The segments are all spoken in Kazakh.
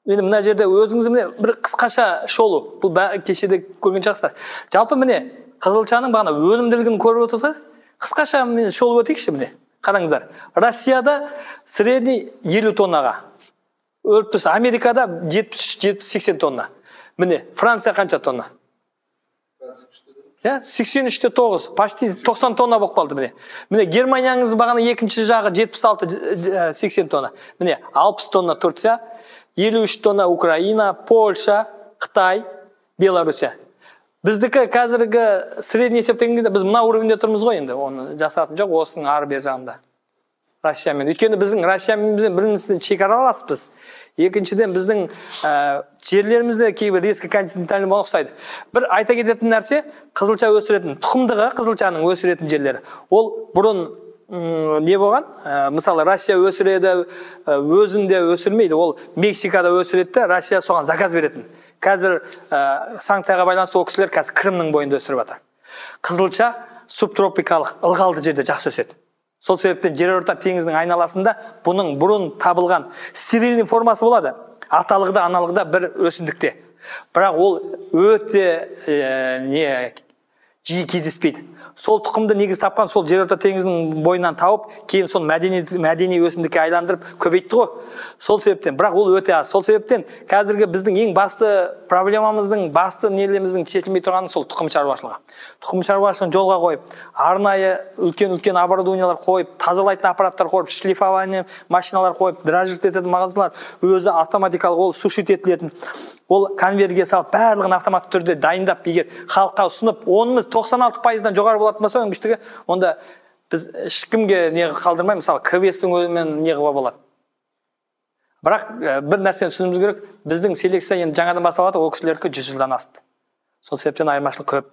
Енді мына жерде өзіңіз міне бір қысқаша шолу, бұл кешеде көрген шығарсыздар. Жалпы міне қызылшаның бағана өнімділігін көріп отырсыздар. Қысқаша міне шолу өтейікші міне. Қараңыздар. Россияда средний 50 тоннаға. Өліп тұрса, Америкада 70-80 тонна. Міне, Франция қанша тонна? 83-те 9, почти 90 тонна болып қалды міне. Міне, Германияңыз бағана екінші жағы 76-80 тонна. Міне, 60 тонна Турция, 53 тонна Украина, Польша, Қытай, Беларусия. Біздікі қазіргі средний есептеген кезде біз мына уровенде тұрмыз ғой енді. Оны жасатын жоқ, осының ары бер жағында. Россиямен. Өйткені біздің Россиямен біріншіден шекараласпыз. Екіншіден біздің жерлерімізде кейбір резко континентальный болуға ұқсайды. Бір айта кететін нәрсе, қызылша өсіретін, тұқымдығы қызылшаның өсіретін жерлері. Ол бұрын не болған? Мысалы, Россия өсіреді, өзінде өсірмейді. Ол Мексикада өсіреді, Россия соған заказ беретін. Қазір санкцияға байланысты ол кісілер қазір Крымның бойында өсіріп жатыр. Қызылша субтропикалық ылғалды жерде жақсы өседі. Сол себептен жерорта теңізінің айналасында бұның бұрын табылған стерильный формасы болады. Аталығы да, аналығы да бір өсімдікте. Бірақ ол өте жиі кездеспейді. Сол тұқымды негіз тапқан сол жерорта теңізінің бойынан тауып, кейін сол мәдени өсімдікке айландырып көбейтті ғой. Сол себептен, бірақ ол өте аз. Сол себептен қазіргі біздің ең басты проблемамыздың, басты нелеміздің шешілмей тұрғаны сол тұқым шаруашылығы. Тұқым шаруашылығын жолға қойып, арнайы үлкен оборудованиялар қойып, тазалайтын аппараттар қойып, шлифование машиналар қойып, дрожжить ететін мағазалар, өзі автоматикалық ол сушить етілетін, ол конвейерге салып, барлығын автоматты түрде дайындап, егер халыққа ұсынып, онымыз 96%-дан жоғары болатын болса өнгіштігі, онда біз ешкімге не қалдырмай, мысалы, КВС-тің өзімен не қыла болады. Бірақ бір нәрсені түсінуіміз керек, біздің селекция енді жаңадан басталады, ол кісілерді 100 жылдан асты. Сол себептен айырмашылық көп.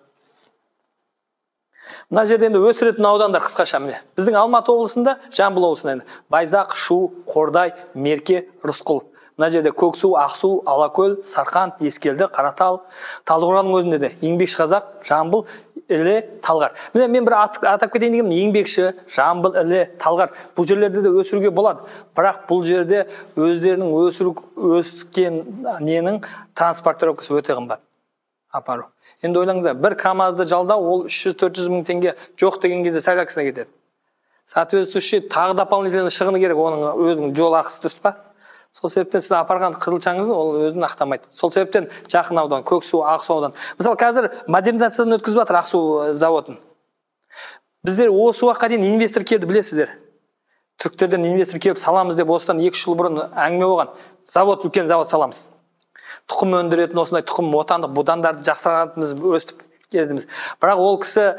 Мына жерде енді өсіретін аудандар қысқаша міне. Біздің Алматы облысында, Жамбыл облысында енді Байзақ, Шу, Қордай, Мерке, Рысқұл. Мына жерде Көксу, Ақсу, Алакөл, Сарқан, Ескелді, Қаратал, Талдықорғанның өзінде де Еңбекшіқазақ, Жамбыл, Іле, Талғар. Міне мен бір атап кетейін дегенім, Еңбекші, Жамбыл, Іле, Талғар. Бұл жерлерде де өсіруге болады. Бірақ бұл жерде өздерінің өскен ненің транспортировкасы өте қымбат. Апару. Енді ойлаңыздар, бір КАМАЗды жалдау ол 300-400 мың теңге жоқ деген кезде сәлакісіне кетеді. Соответствующий тағы дополнительный шығыны керек, оның өзінің жол ақысы дұрыс па? Сол себептен сіз апарған қызылшаңызды ол өзін ақтамайды. Сол себептен жақын аудан, Көксу, Ақсу аудан. Мысалы, қазір модернизациядан өткізіп жатыр Ақсу заводын. Біздер осы уақытқа дейін инвестор келді, білесіздер. Түріктерден инвестор келіп саламыз деп осыдан 2 жыл бұрын әңгіме болған. Завод, үлкен завод саламыз. Тұқым өндіретін осындай тұқым отандық будандарды жақсартатынымыз өстіп келдіміз. Бірақ ол кісі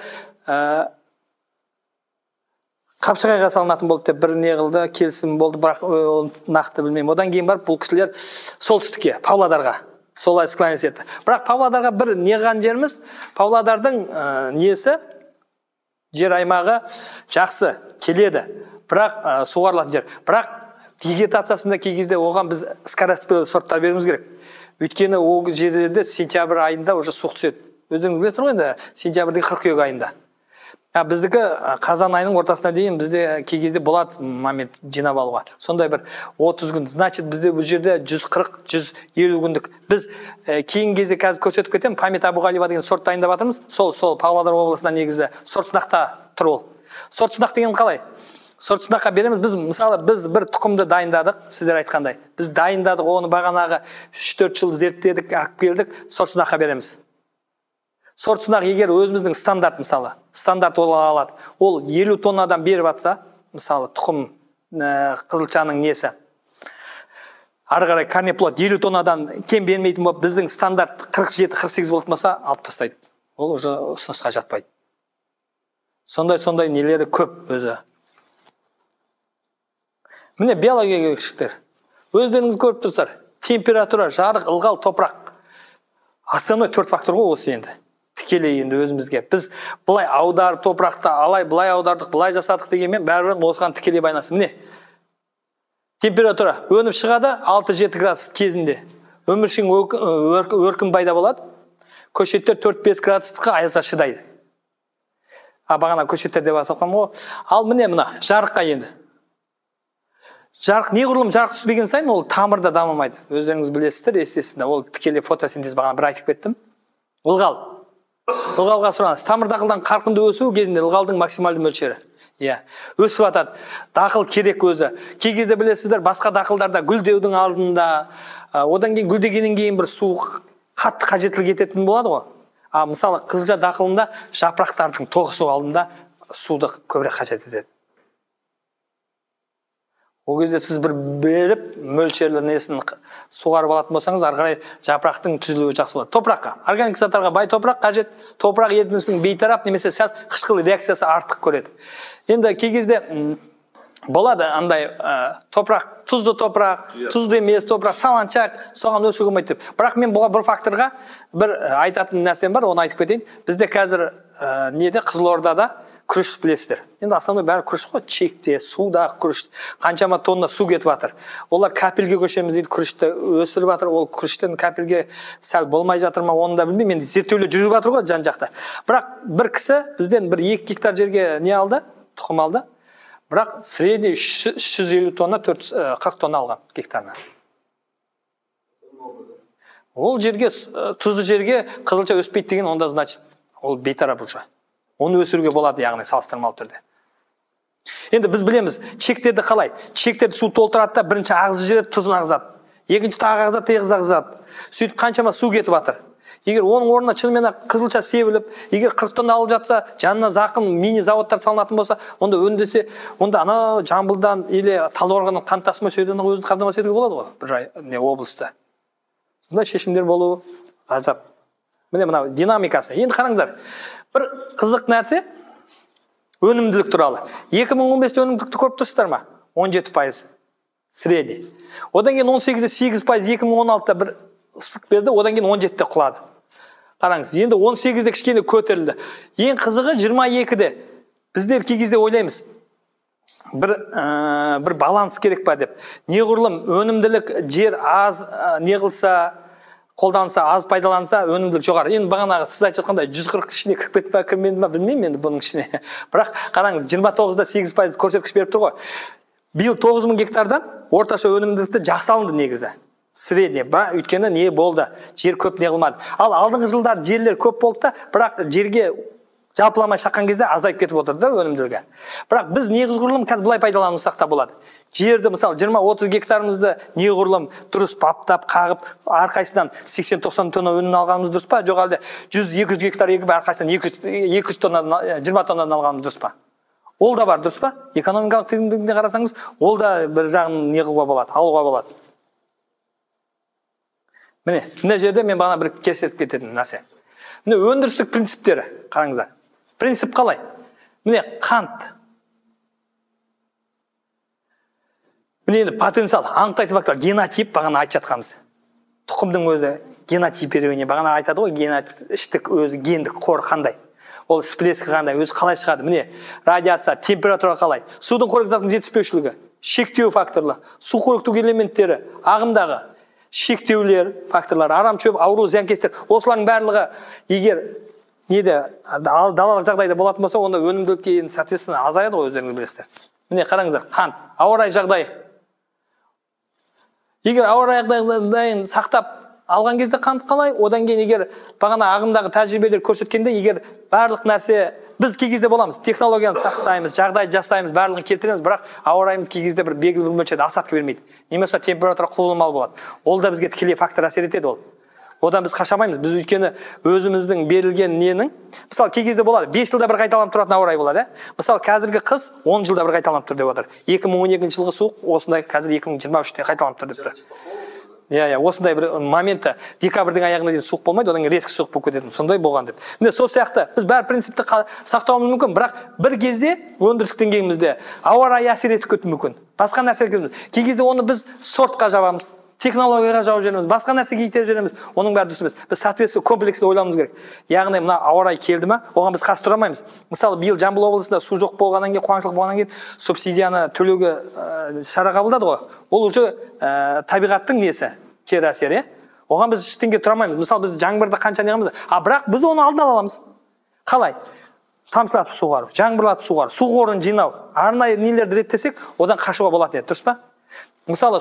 Қапшағайға салынатын болды деп бір не қылды, келісім болды, бірақ нақты білмеймін. Одан кейін барып бұл кісілер солтүстікке, Павлодарға солай склонность етті. Бірақ Павлодарға бір неған жеріміз, Павлодардың несі, жер аймағы жақсы келеді, бірақ суғарылатын жер. Бірақ вегетациясында кей кезде оған біз скоростной сорттар беруіміз керек. Өйткені ол жерлерде сентябрь айында уже суық түседі. Өзіңіз білесіздер ғой енді, сентябрьдегі қыркүйек айында. Біздікі қазан айының ортасына дейін бізде кей кезде болады момент жинап алуға. Сондай бір 30 күн. Значит, бізде бұл жерде 140-150 күндік. Біз кейін кезде қазір көрсетіп кетемін, Памет Абуғалиева деген сорт дайындап жатырмыз. Сол Павлодар облысында негізі сорт сынақта тұр ол. Сорт сынақ деген қалай? Сорт сынаққа береміз. Біз бір тұқымды дайындадық, сіздер айтқандай. Біз дайындадық, оны бағанағы 3-4 жыл зерттедік, алып келдік, сорт сынаққа береміз. Сорт сынақ егер өзіміздің стандарт, мысалы, стандарт ола алады. Ол 50 тоннадан беріп атса, мысалы, тұқым қызылшаның несі. Ары қарай корнеплод 50 тоннадан кем бермейтін болып, біздің стандарт 47-48 болып болса, алып тастайды. Ол уже ұсынысқа жатпайды. Сондай нелері көп өзі. Міне биология керекшіліктер. Өздеріңіз көріп тұрсыздар. Температура, жарық, ылғал, топырақ. Основной 4 фактор ғой осы енді. Тікелей енді өзімізге. Біз бұлай аударып топырақты, бұлай аудардық, бұлай жасадық дегенмен бәрібір осыған тікелей байланысты. Міне. Температура өніп шығады 6-7 градус кезінде. Өміршең өркін пайда болады. Көшеттер 4-5 градустыққа аязға шыдайды. Бағана көшеттер деп аталған ғой. Ал міне мына жарыққа енді. Жарық неғұрлым жарық түспеген сайын ол тамырда дамымайды. Өздеріңіз білесіздер, естесіздер. Ол тікелей фотосинтез бағана бір айтып кеттім. Ылғал. Ылғалға сұраныс. Тамыр дақылдан қарқынды өсу кезінде ылғалдың максималды мөлшері. Өсіп атады. Дақыл керек өзі. Кей кезде білесіздер, басқа дақылдарда гүлдеудің алдында, одан кейін гүлдегеннен кейін бір су қатты қажеттілік ететін болады ғой. Мысалы, қызылша дақылында жапырақтардың тоғысу алдында суды көбірек қажет етеді. Ол кезде сіз бір беріп мөлшерлі несін суғарып алатын болсаңыз, ары қарай жапырақтың түзілуі жақсы болады. Топыраққа, органик заттарға бай топырақ қажет. Топырақ ерітіндісінің бейтарап немесе сәл қышқыл реакциясы артық көреді. Енді кей кезде болады андай топырақ, тұзды емес топырақ, саланчак, соған өсуге болмайды деп. Бірақ мен бұға бір факторға бір айтатын нәрсем бар, оны айтып кетейін. Бізде қазір Қызылордада күріш білесіздер. Енді основной бәрі күріш қой, чекте, суда күріш, қаншама тонна су кетіп жатыр. Олар капельге көшеміз дейді, күрішті өсіріп жатыр. Ол күріштен капельге сәл болмай жатыр ма, оны да білмеймін. Енді зерттеулер жүріп жатыр ғой жан-жақта. Бірақ бір кісі бізден бір 2 гектар жерге не алды, тұқым алды. Бірақ средний 350 тонна, 40 тонна алған гектарына. Ол жерге, тұзды жерге қызылша өспейді деген онда значит, ол бейтарап уже. Оны өсіруге болады, яғни салыстырмалы түрде. Енді біз білеміз, чектерді қалай? Чектерді су толтырады да, бірінші ағызып жібереді, тұзын ағызады. Екінші тағы ағызады, тегіз ағызады. Сөйтіп қаншама су кетіп жатыр. Егер оның орнына шынымен қызылша себіліп, егер 40 тонна алып жатса, жанына жақын мини заводтар салынатын болса, онда өндесе, онда ана Жамбылдан или Талдықорғаннан қан тасыма сөйден өзін қамтамасыз етуге болады ғой, бір облыста. Сондай шешімдер болуы ғажап. Міне мынау динамикасы. Енді қараңыздар. Бір қызық нәрсе өнімділік туралы. 2015-те өнімділікті көріп тұрсыздар ма? 17% средний. Одан кейін 18-де 8%, 2016-та бір ыстық берді, одан кейін 17-те құлады. Қараңыз, енді 18-де кішкене көтерілді. Ең қызығы 22-де. Біздер кей кезде ойлаймыз, бір баланс керек па деп. Неғұрлым өнімділік жер аз неғылса, қолданса, аз пайдаланса, өнімділік жоғары. Енді бағанағы сіз айтып жатқандай 140 ішіне кіріп кетті ме, кірмеді ме, білмеймін енді бұның ішіне. Бірақ қараңыз, 29-да 8% көрсеткіш беріп тұр ғой. Биыл 9000 гектардан орташа өнімділікті жақсы алынды негізі. Средний, өйткені не болды? Жер көп не қылмады. Ал алдыңғы жылдар жерлер көп болды да, бірақ жерге жалпыламай шаққан кезде азайып кетіп отырды да өнімділігі. Бірақ біз неғұрлым қазір былай пайдалансақ та болады. Жерді мысалы 20-30 гектарымызды неғұрлым дұрыс баптап, қағып, әрқайсыдан 80-90 тонна өнім алғанымыз дұрыс па? Жоқ әлде 100-200 гектар егіп әрқайсыдан 200 тонна, 20 тоннадан алғанымыз дұрыс па? Ол да бар, дұрыс па? Экономикалық тиімділігіне қарасаңыз, ол да бір жағын неғылуға болады, алуға болады. Міне жерде мен бағана бір көрсетіп кететін нәрсе. Міне өндірістік принциптері қараңыздар. Принцип қалай? Міне қант. Міне енді потенциал, анықтайтын фактор, генотип бағана айтып жатқанбыз. Тұқымдың өзі генотипирование, бағана айтады ғой, іштік өзі гендік қор қандай. Ол всплескі қандай, өзі қалай шығады. Міне радиация, температура қалай. Судың қоректік заттың жетіспеушілігі, шектеу факторлар, су қоректік элементтері, ағымдағы шектеулер, факторлар, арам шөп, ауру, зиянкестер, осылардың барлығы егер неде далалық жағдайда болатын болса, онда өнімділікке соответственно азаяды ғой, өздеріңіз білесіздер. Міне қараңыздар, қант, ауа райы жағдайы. Егер ауа райы жағдайын сақтап алған кезде қант қалай, одан кейін егер бағана ағымдағы тәжірибелер көрсеткенде, егер барлық нәрсе біз кей кезде боламыз, технологияны сақтаймыз, жағдай жасаймыз, барлығын келтіреміз, бірақ ауа райымыз кей кезде бір белгілі бір мөлшерде асатқа бермейді. Немесе температура құбылмалы болады. Ол да бізге тікелей фактор әсер етеді ол. Одан біз қашамаймыз. Біз өйткені өзіміздің берілген ненің, мысалы кей кезде болады, 5 жылда бір қайталанып тұратын ауа райы болады. Мысалы қазіргі қыс 10 жылда бір қайталанып тұр деп отыр. 2012 жылғы суық осындай қазір 2023-те қайталанып тұр депті. Осындай бір моментті декабрьдің аяғына дейін суық болмайды, одан кейін резко суық болып кетеді. Сондай болған деп. Міне сол сияқты біз бәр принципті сақтауымыз мүмкін, бірақ бір кезде өндірістік деңгейімізде ауа райы әсер етіп кетуі мүмкін. Басқа нәрсе кетеміз. Кей кезде оны біз сортқа жабамыз, технологияға жауып жібереміз, басқа нәрсеге итеріп жібереміз. Оның бәрі дұрыс емес. Біз соответственно комплексті ойлауымыз керек. Яғни мына ауа райы келді ме, оған біз қарсы тұра алмаймыз. Мысалы, биыл Жамбыл облысында су жоқ болғаннан кейін, қуаңшылық болғаннан кейін субсидияны төлеуге шара қабылдады ғой. Ол уже табиғаттың несі, кері әсері. Оған біз ештеңеге тұра алмаймыз. Мысалы, біз жаңбырда қанша неғамыз, бірақ біз оны алдын ала аламыз. Қалай? Тамшылатып суғару, жаңбырлатып суғару, су қорын жинау, арнайы нелерді реттесек, одан қашуға болатын еді, дұрыс па? Мысалы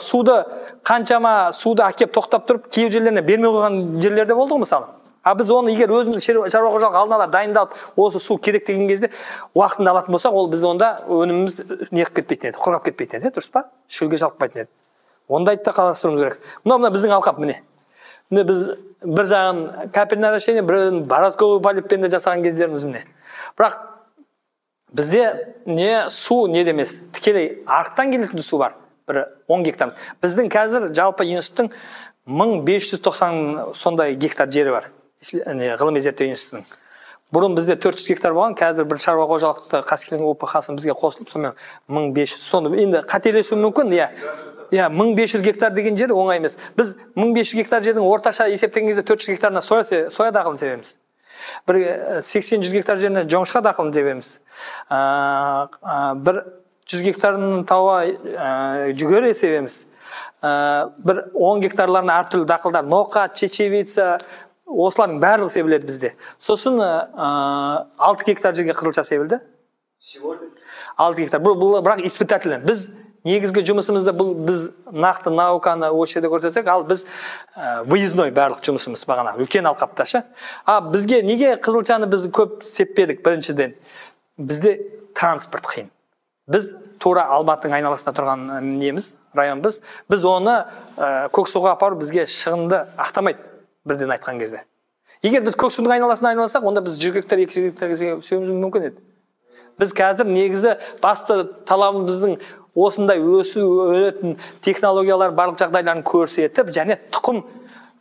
қаншама суды әкеп тоқтап тұрып, кейбір жерлеріне бермей қойған жерлерде болды ғой мысалы. Біз оны егер өзіміз шаруа қожалық алдын ала дайындалып, осы су керек деген кезде уақытында алатын болсақ, ол біз онда өніміміз неғып кетпейтін еді, құрғап кетпейтін еді, дұрыс па? Шөлге жалықпайтын еді. Ондайды да қарастыруымыз керек. Мына біздің алқап міне. Міне біз бір жағын капельное орошение, бірін бороздковый полиппен де жасаған кездеріміз міне. Бірақ бізде су не демес, тікелей арықтан келетін су бар. Бір 10 гектар. Біздің қазір жалпы институттың 1590 сондай гектар жері бар. Ғылыми зерттеу институтының. Бұрын бізде 400 гектар болған, қазір бір шаруа қожалықты Қаскелең ОПХ-сын бізге қосылып, сонымен 1500. Соны енді қателесуі мүмкін, иә. 1500 гектар деген жер оңай емес. Біз 1500 гектар жердің орташа есептеген кезде 400 гектарына соя дақылын себеміз. Бір 80-100 гектар жеріне жоңышқа дақылын себеміз. Бір 100 гектарын тауа жүгері себеміз. Бір 10 гектарларына әртүрлі дақылдар, ноқат, чечевица, осылардың барлығы себіледі бізде. Сосын 6 гектар жерге қызылша себілді. 6 гектар. Бұл бірақ испытательный. Біз негізгі жұмысымызда біз нақты науканы осы жерде көрсетсек, ал біз выездной барлық жұмысымыз бағана үлкен алқапташы. Бізге неге қызылшаны біз көп сеппедік біріншіден? Бізде транспорт қиын. Біз тура Алматының айналасында тұрған неміз, районбыз. Біз оны Көксуға апарып бізге шығынды ақтамайды бірден айтқан кезде. Егер біз Көксудың айналасына айналсақ, онда біз 100 гектар, 200 гектар сөйіміз мүмкін еді. Біз қазір негізі басты талабымыз біздің осындай өсу өретін технологиялар барлық жағдайларын көрсетіп, және тұқым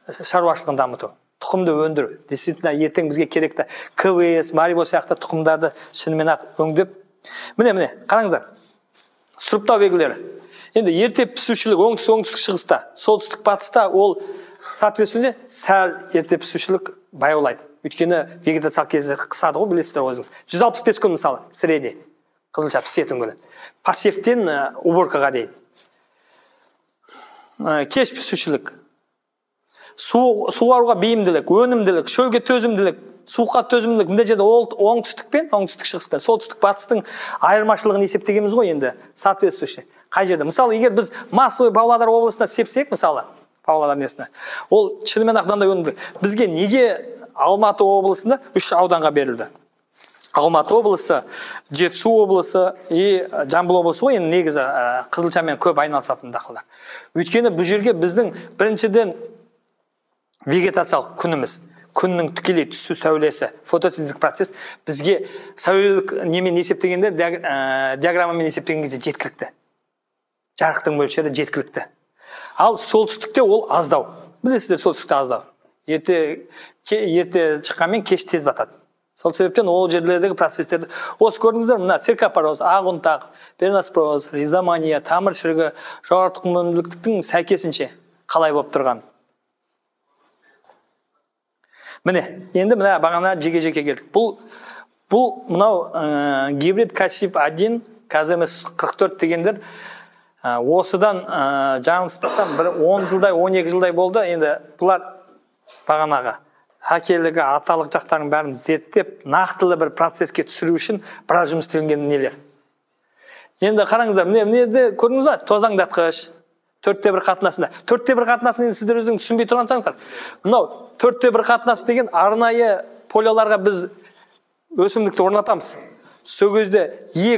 шаруашылығын дамыту, тұқымды өндіру. Действительно, ертең бізге керекті КВС, Марибо сияқты тұқымдарды шынымен ақ өңдеп. Міне, қараңыздар. Сұрыптау белгілері. Енді ерте пісушілік оңтүстік шығыста, солтүстік батыста ол соответственно сәл ерте пісушілік баяулайды. Өйткені вегетациялық кезде қысады ғой, білесіздер өзіңіз. 165 күн мысалы, средний қызылша пісетін күні. Посевтен уборкаға дейін. Кеш пісушілік. Суаруға бейімділік, өнімділік, шөлге төзімділік, суыққа төзімділік. Мында жерде оңтүстік шығыспен, солтүстік батыстың айырмашылығын есептегеніміз ғой енді, соответствующий. Қай жерде? Мысалы, егер біз массовый Павлодар облысына сепсек, мысалы, Павлодар несіне, ол шынымен ақ мынандай өнімділік. Бізге неге Алматы облысында 3 ауданға берілді? Алматы облысы, Жетісу облысы и Жамбыл облысы ғой, енді негізі қызылшамен көп айналысатын дақылдар. Өйткені бұл жерге біздің біріншіден вегетациялық күніміз, күннің тікелей түсу сәулесі, фотосинтездік процесс бізге сәулелік немен есептегенде, диаграммамен есептеген кезде жеткілікті. Жарықтың мөлшері жеткілікті. Ал солтүстікте ол аздау. Білесіздер, солтүстікте аздау. Ерте шыққанмен кеш тез батады. Сол себептен ол жерлердегі процестерді осы көрдіңіздер, мына циркопороз, ақ перноспороз, ризомания, тамыр шірігі, жоғары тұқым өнімділіктің сәйкесінше қалай болып тұрған. Міне, енді мына бағана жеке келдік. Бұл мынау гибрид качип 1, КЗМС 44 дегендер осыдан жаңылыспастан бір 10 жылдай, 12 жылдай болды. Енді бұлар бағанаға әкелігі, аталық жақтарын бәрін зерттеп, нақтылы бір процеске түсіру үшін біраз жұмыс істелінген нелер. Енді қараңыздар, міне көрдіңіз ба? Тозаңдатқыш, 4:1 қатынасында. 4:1 қатынасын енді сіздер өзіңіз түсінбей тұрғансаңыздар. Мынау 4:1 қатынасы деген арнайы полиоларға біз өсімдікті орнатамыз. Сол кезде 2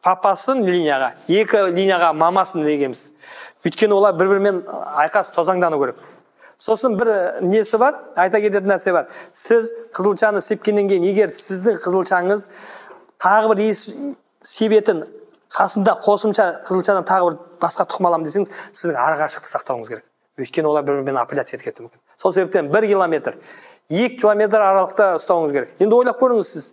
папасын линияға, 2 линияға мамасын дегенбіз. Өйткені олар бір-бірімен айқас тозаңдану керек. Сосын бір несі бар, айта кететін нәрсе бар. Сіз қызылшаны сепкеннен кейін, егер сіздің қызылшаңыз тағы бір себетін қасында қосымша қызылшаны тағы бір басқа тұқым аламын десеңіз, сіздің арақашықты сақтауыңыз керек. Өйткені олар бір-бірімен апелляция етіп мүмкін. Сол себептен 1 километр, 2 километр аралықта ұстауыңыз керек. Енді ойлап көріңіз, сіз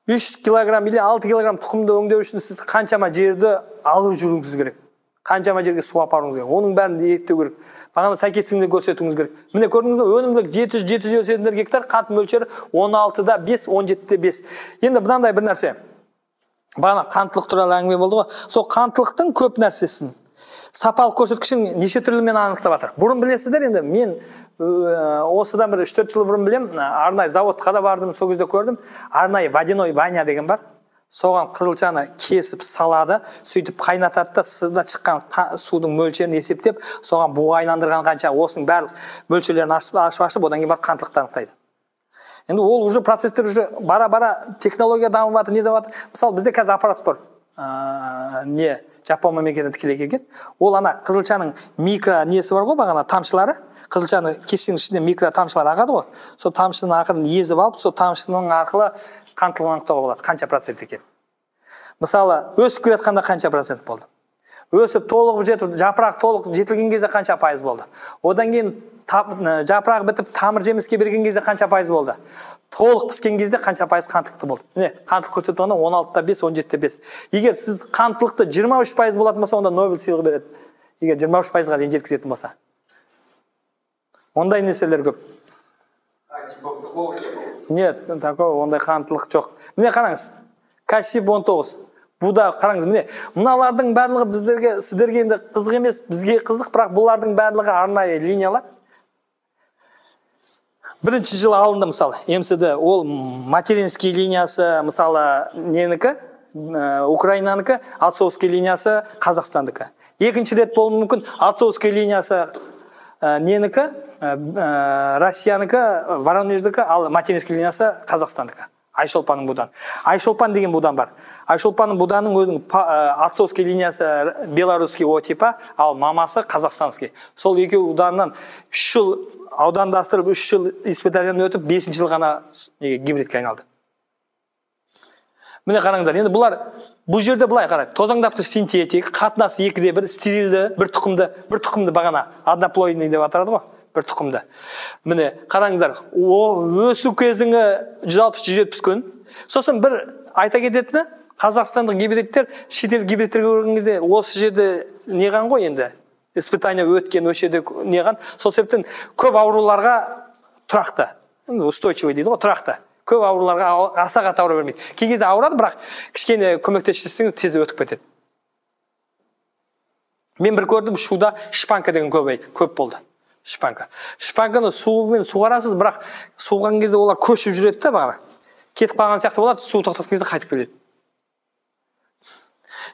3 килограмм или 6 килограмм тұқымды өңдеу үшін сіз қаншама жерді алып жүруіңіз керек. Қаншама жерге су апаруыңыз керек. Оның бәрін еттеу керек. Бағана сәйкестігінде көрсетуіңіз керек. Міне көрдіңіз бе, өнімділік 700 гектар, қант мөлшері 16-да 5, 17-де 5. Енді мынандай бір нәрсе. Бағана қанттылық туралы әңгіме болды ғой. Сол қанттылықтың көп нәрсесін сапалық көрсеткішін неше түрлімен анықтап жатыр. Бұрын білесіздер, енді мен осыдан бір 3-4 жыл бұрын білем, арнайы заводқа да бардым, сол кезде көрдім. Арнайы водяной баня деген бар. соған қызылшаны кесіп салады, сөйтіп қайнатады да сырда шыққан судың мөлшерін есептеп, соған буға айналдырған қанша, осының барлық мөлшерлерін ашып, одан кейін барып қанттылықты анықтайды. Енді ол уже процесстер уже бара-бара технология дамып жатыр, не дамып жатыр. Мысалы бізде қазір аппарат бар. Жапон мемлекетінен тікелей келген. Ол ана қызылшаның микро несі бар ғой, бағана тамшылары. Қызылшаны кесенің ішінде микро тамшылар ағады ғой. Сол тамшының ақырын езіп алып, сол тамшының арқылы қанттылығын анықтауға болады, қанша процент екен. Мысалы, өсіп келе жатқанда қанша процент болды? Өсіп толығып жетіп, жапырақ толық жетілген кезде қанша пайыз болды? Одан кейін жапырақ бітіп, тамыр жеміске берген кезде қанша пайыз болды? Толық піскен кезде қанша пайыз қанттылықты болды? Міне, қанттылық көрсетіп тұрғанда 16-5, 17-5. Егер сіз қанттылықты 23% болатын болса, онда Нобель сыйлығы береді. Егер 23%-ға дейін жеткізетін болса. Ондай нәрселер көп. Нет, такого ондай қанттылық жоқ. Міне қараңыз. Кальций 19. Бұда қараңыз, міне, мыналардың барлығы біздерге, сіздерге енді қызық емес, бізге қызық, бірақ бұлардың барлығы арнайы линиялар. Бірінші жылы алынды, мысалы, МСД, ол материнский линиясы, мысалы, ненікі, Украинаныкі, отцовский линиясы Қазақстандыкі. Екінші рет болуы мүмкін, отцовский линиясы ненікі, Россияныкі, Воронеждікі, ал материнский линиясы Қазақстандыкі. Айшолпанның будан. Айшолпан деген будан бар. Айшолпанның буданның өзінің отцовский линиясы белорусский о типа, ал мамасы қазақстанский. Сол екеу буданнан 3 жыл аудандастырып, 3 жыл испытаниядан өтіп, 5 жыл ғана гибридке айналды. Міне қараңыздар, енді бұл жерде былай қарайды. Тозаңдапты синтетик, қатынасы 2-1, стерилді, бір тұқымды бағана одноплойный деп атырады ғой. Бір тұқымды. Міне, қараңыздар, өсу кезіңі 160-170 күн. Сосын бір айта кететіні, қазақстандық гибридтер, шетел гибридтерге көрген кезде осы жерде неған ғой енді, испытания өткен, осы жерде неған. Сол себептен көп ауруларға тұрақты, устойчивый дейді ғой, тұрақты. Көп ауруларға аса қатты ауыра бермейді. Кей кезде ауырады, бірақ кішкене көмектессеңіз тез өтіп кетеді. Мен бір көрдім, шуда шпанка деген көп болды. Шпанканы суымен суғарасыз, бірақ суған кезде олар көшіп жүреді да бағана. Кетіп қалған сияқты болады, су тоқтатқан кезде қайтып келеді.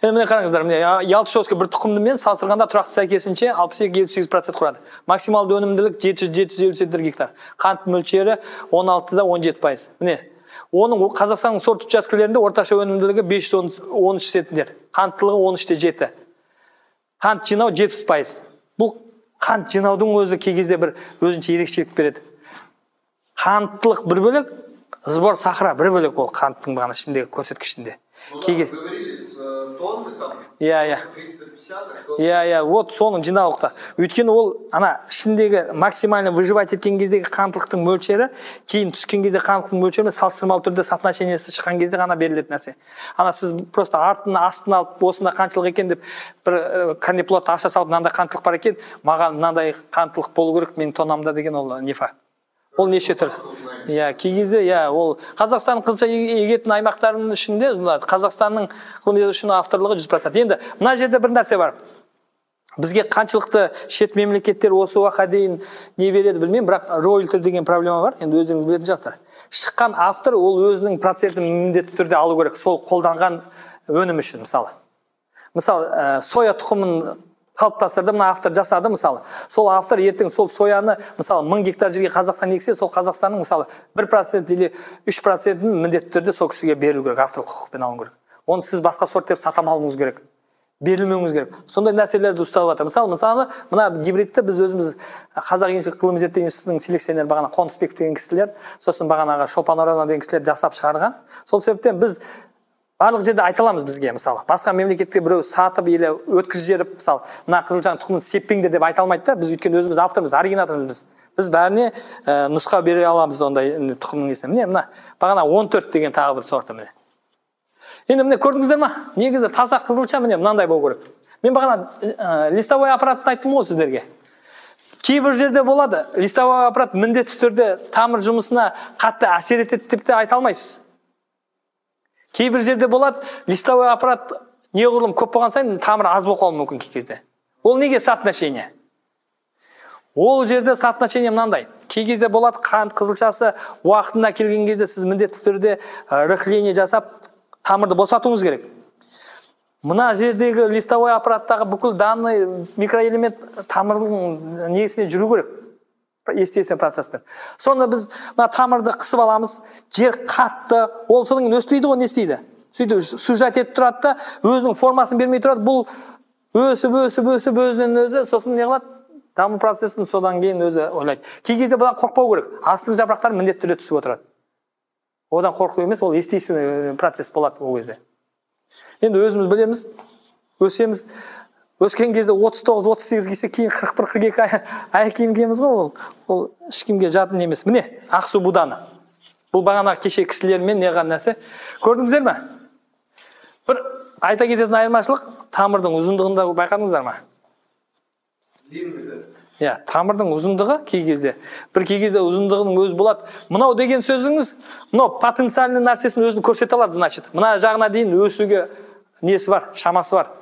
Енді міне қараңыздар, міне Ялтышевский бір тұқымды мен салыстырғанда тұрақты сәйкесінше 62-58% құрады. Максималды өнімділік 700-750 гектар. Қант мөлшері 16-17%. Міне, оның Қазақстанның сорт учаскелерінде орташа өнімділігі 513 центнер. Қанттылығы 13-7. Қант жинау 70%. Бұл қант жинаудың өзі кей кезде бір өзінше ерекшелік береді. Қанттылық бір бөлек, сбор сахара бір бөлек ол қанттың бағана ішіндегі көрсеткішінде. Вы говорили с тонны там? 350, вот соның жинаулықта. Өйткені ол ана ішіндегі максимально выживать еткен кездегі қанттылықтың мөлшері, кейін түскен кезде қанттылықтың мөлшерімен салыстырмалы түрде соотношениесі шыққан кезде ғана берілетін нәрсе. Ана сіз просто астын алып, осында қаншылық екен деп бір корнеплодты аша салып, мынандай қанттылық бар екен, маған мынандай қанттылық болу керек менің тоннамда деген ол не факт. Ол неше түр? Кей кезде, ол Қазақстанның қызылша егетін аймақтарының ішінде, Қазақстанның ғылыми үшін авторлығы 100%. Енді, мына жерде бір нәрсе бар. Бізге қаншылықты шет мемлекеттер осы уақытқа дейін не береді білмеймін, бірақ роялти деген проблема бар. Енді өздеріңіз білетін жастар. Шыққан автор ол өзінің процентін міндетті түрде алу керек, сол қолданған өнім үшін, мысалы. Мысалы, соя тұқымын қалыптастырды, мына автор жасады, мысалы. Сол автор ертең сол сояны, мысалы, 1000 гектар жерге Қазақстан ексек, сол Қазақстанның, мысалы, 1% или 3%-ін міндетті түрде сол кісіге берілу керек, авторлық құқықпен алу керек. Оны сіз басқа сорт деп сата алмауыңыз керек. Берілмеуіңіз керек. Сондай нәрселерді ұсталып жатыр. Мысалы, мына гибридті біз өзіміз Қазақ еңшілік ғылыми зерттеу институтының селекционері бағана Қонысбеков деген кісілер, сосын бағанаға Шолпан Оразова деген кісілер жасап шығарған. Сол себептен біз барлық жерде айта аламыз бізге, мысалы. Басқа мемлекетке біреу сатып или өткізіп жіберіп, мысалы, мына қызылшаның тұқымын сеппеңдер деп айта алмайды да. Біз өйткені өзіміз авторымыз, оригинаторымыз біз. Біз бәріне нұсқа бере аламыз ондай тұқымның несіне. Міне, мына бағана 14 деген тағы бір сорты міне. Енді міне көрдіңіздер ма? Негізі таза қызылша міне мынандай болу керек. Мен бағана листовой аппаратты айттым ғой сіздерге. Кейбір жерде болады, листовой аппарат міндетті түрде тамыр жұмысына қатты әсер етеді деп те айта алмайсыз. Кейбір жерде болады, листовой аппарат неғұрлым көп болған сайын тамыр аз болып қалуы мүмкін кей кезде. Ол неге соотношение? Ол жерде соотношение мынандай. Кей кезде болады қант қызылшасы уақытында келген кезде сіз міндетті түрде рыхление жасап тамырды босатуыңыз керек. Мына жердегі листовой аппараттағы бүкіл данный микроэлемент тамырдың негізіне жүру керек. Естествен процесспен. Сонда біз мына тамырды қысып аламыз, жер қатты, ол содан кейін өспейді ғой, не істейді? Сөйтіп сужать етіп тұрады да, өзінің формасын бермей тұрады, бұл өсіп өзінен өзі, сосын не қылады? Даму процесін содан кейін өзі ойлайды. Кей кезде бұдан қорықпау керек. Астыңғы жапырақтар міндетті түрде түсіп отырады. Одан қорқу емес, ол естествен процесс болады ол кезде. Енді өзіміз білеміз, өсеміз. Өскен кезде 39-38 кесе кейін 41-42 ай киім киеміз ғой, ол ешкімге жатын емес. Міне, ақсу буданы. Бұл бағана кеше кісілермен неған нәрсе. Көрдіңіздер ме? Бір айта кететін айырмашылық, тамырдың ұзындығында байқадыңыздар ма? Тамырдың ұзындығы кей кезде. Бір кей кезде ұзындығының өзі болады. Мынау деген сөзіңіз, мынау потенциальный нәрсесін өзін көрсете алады, значит. Мына жағына дейін өсуге несі бар, шамасы бар.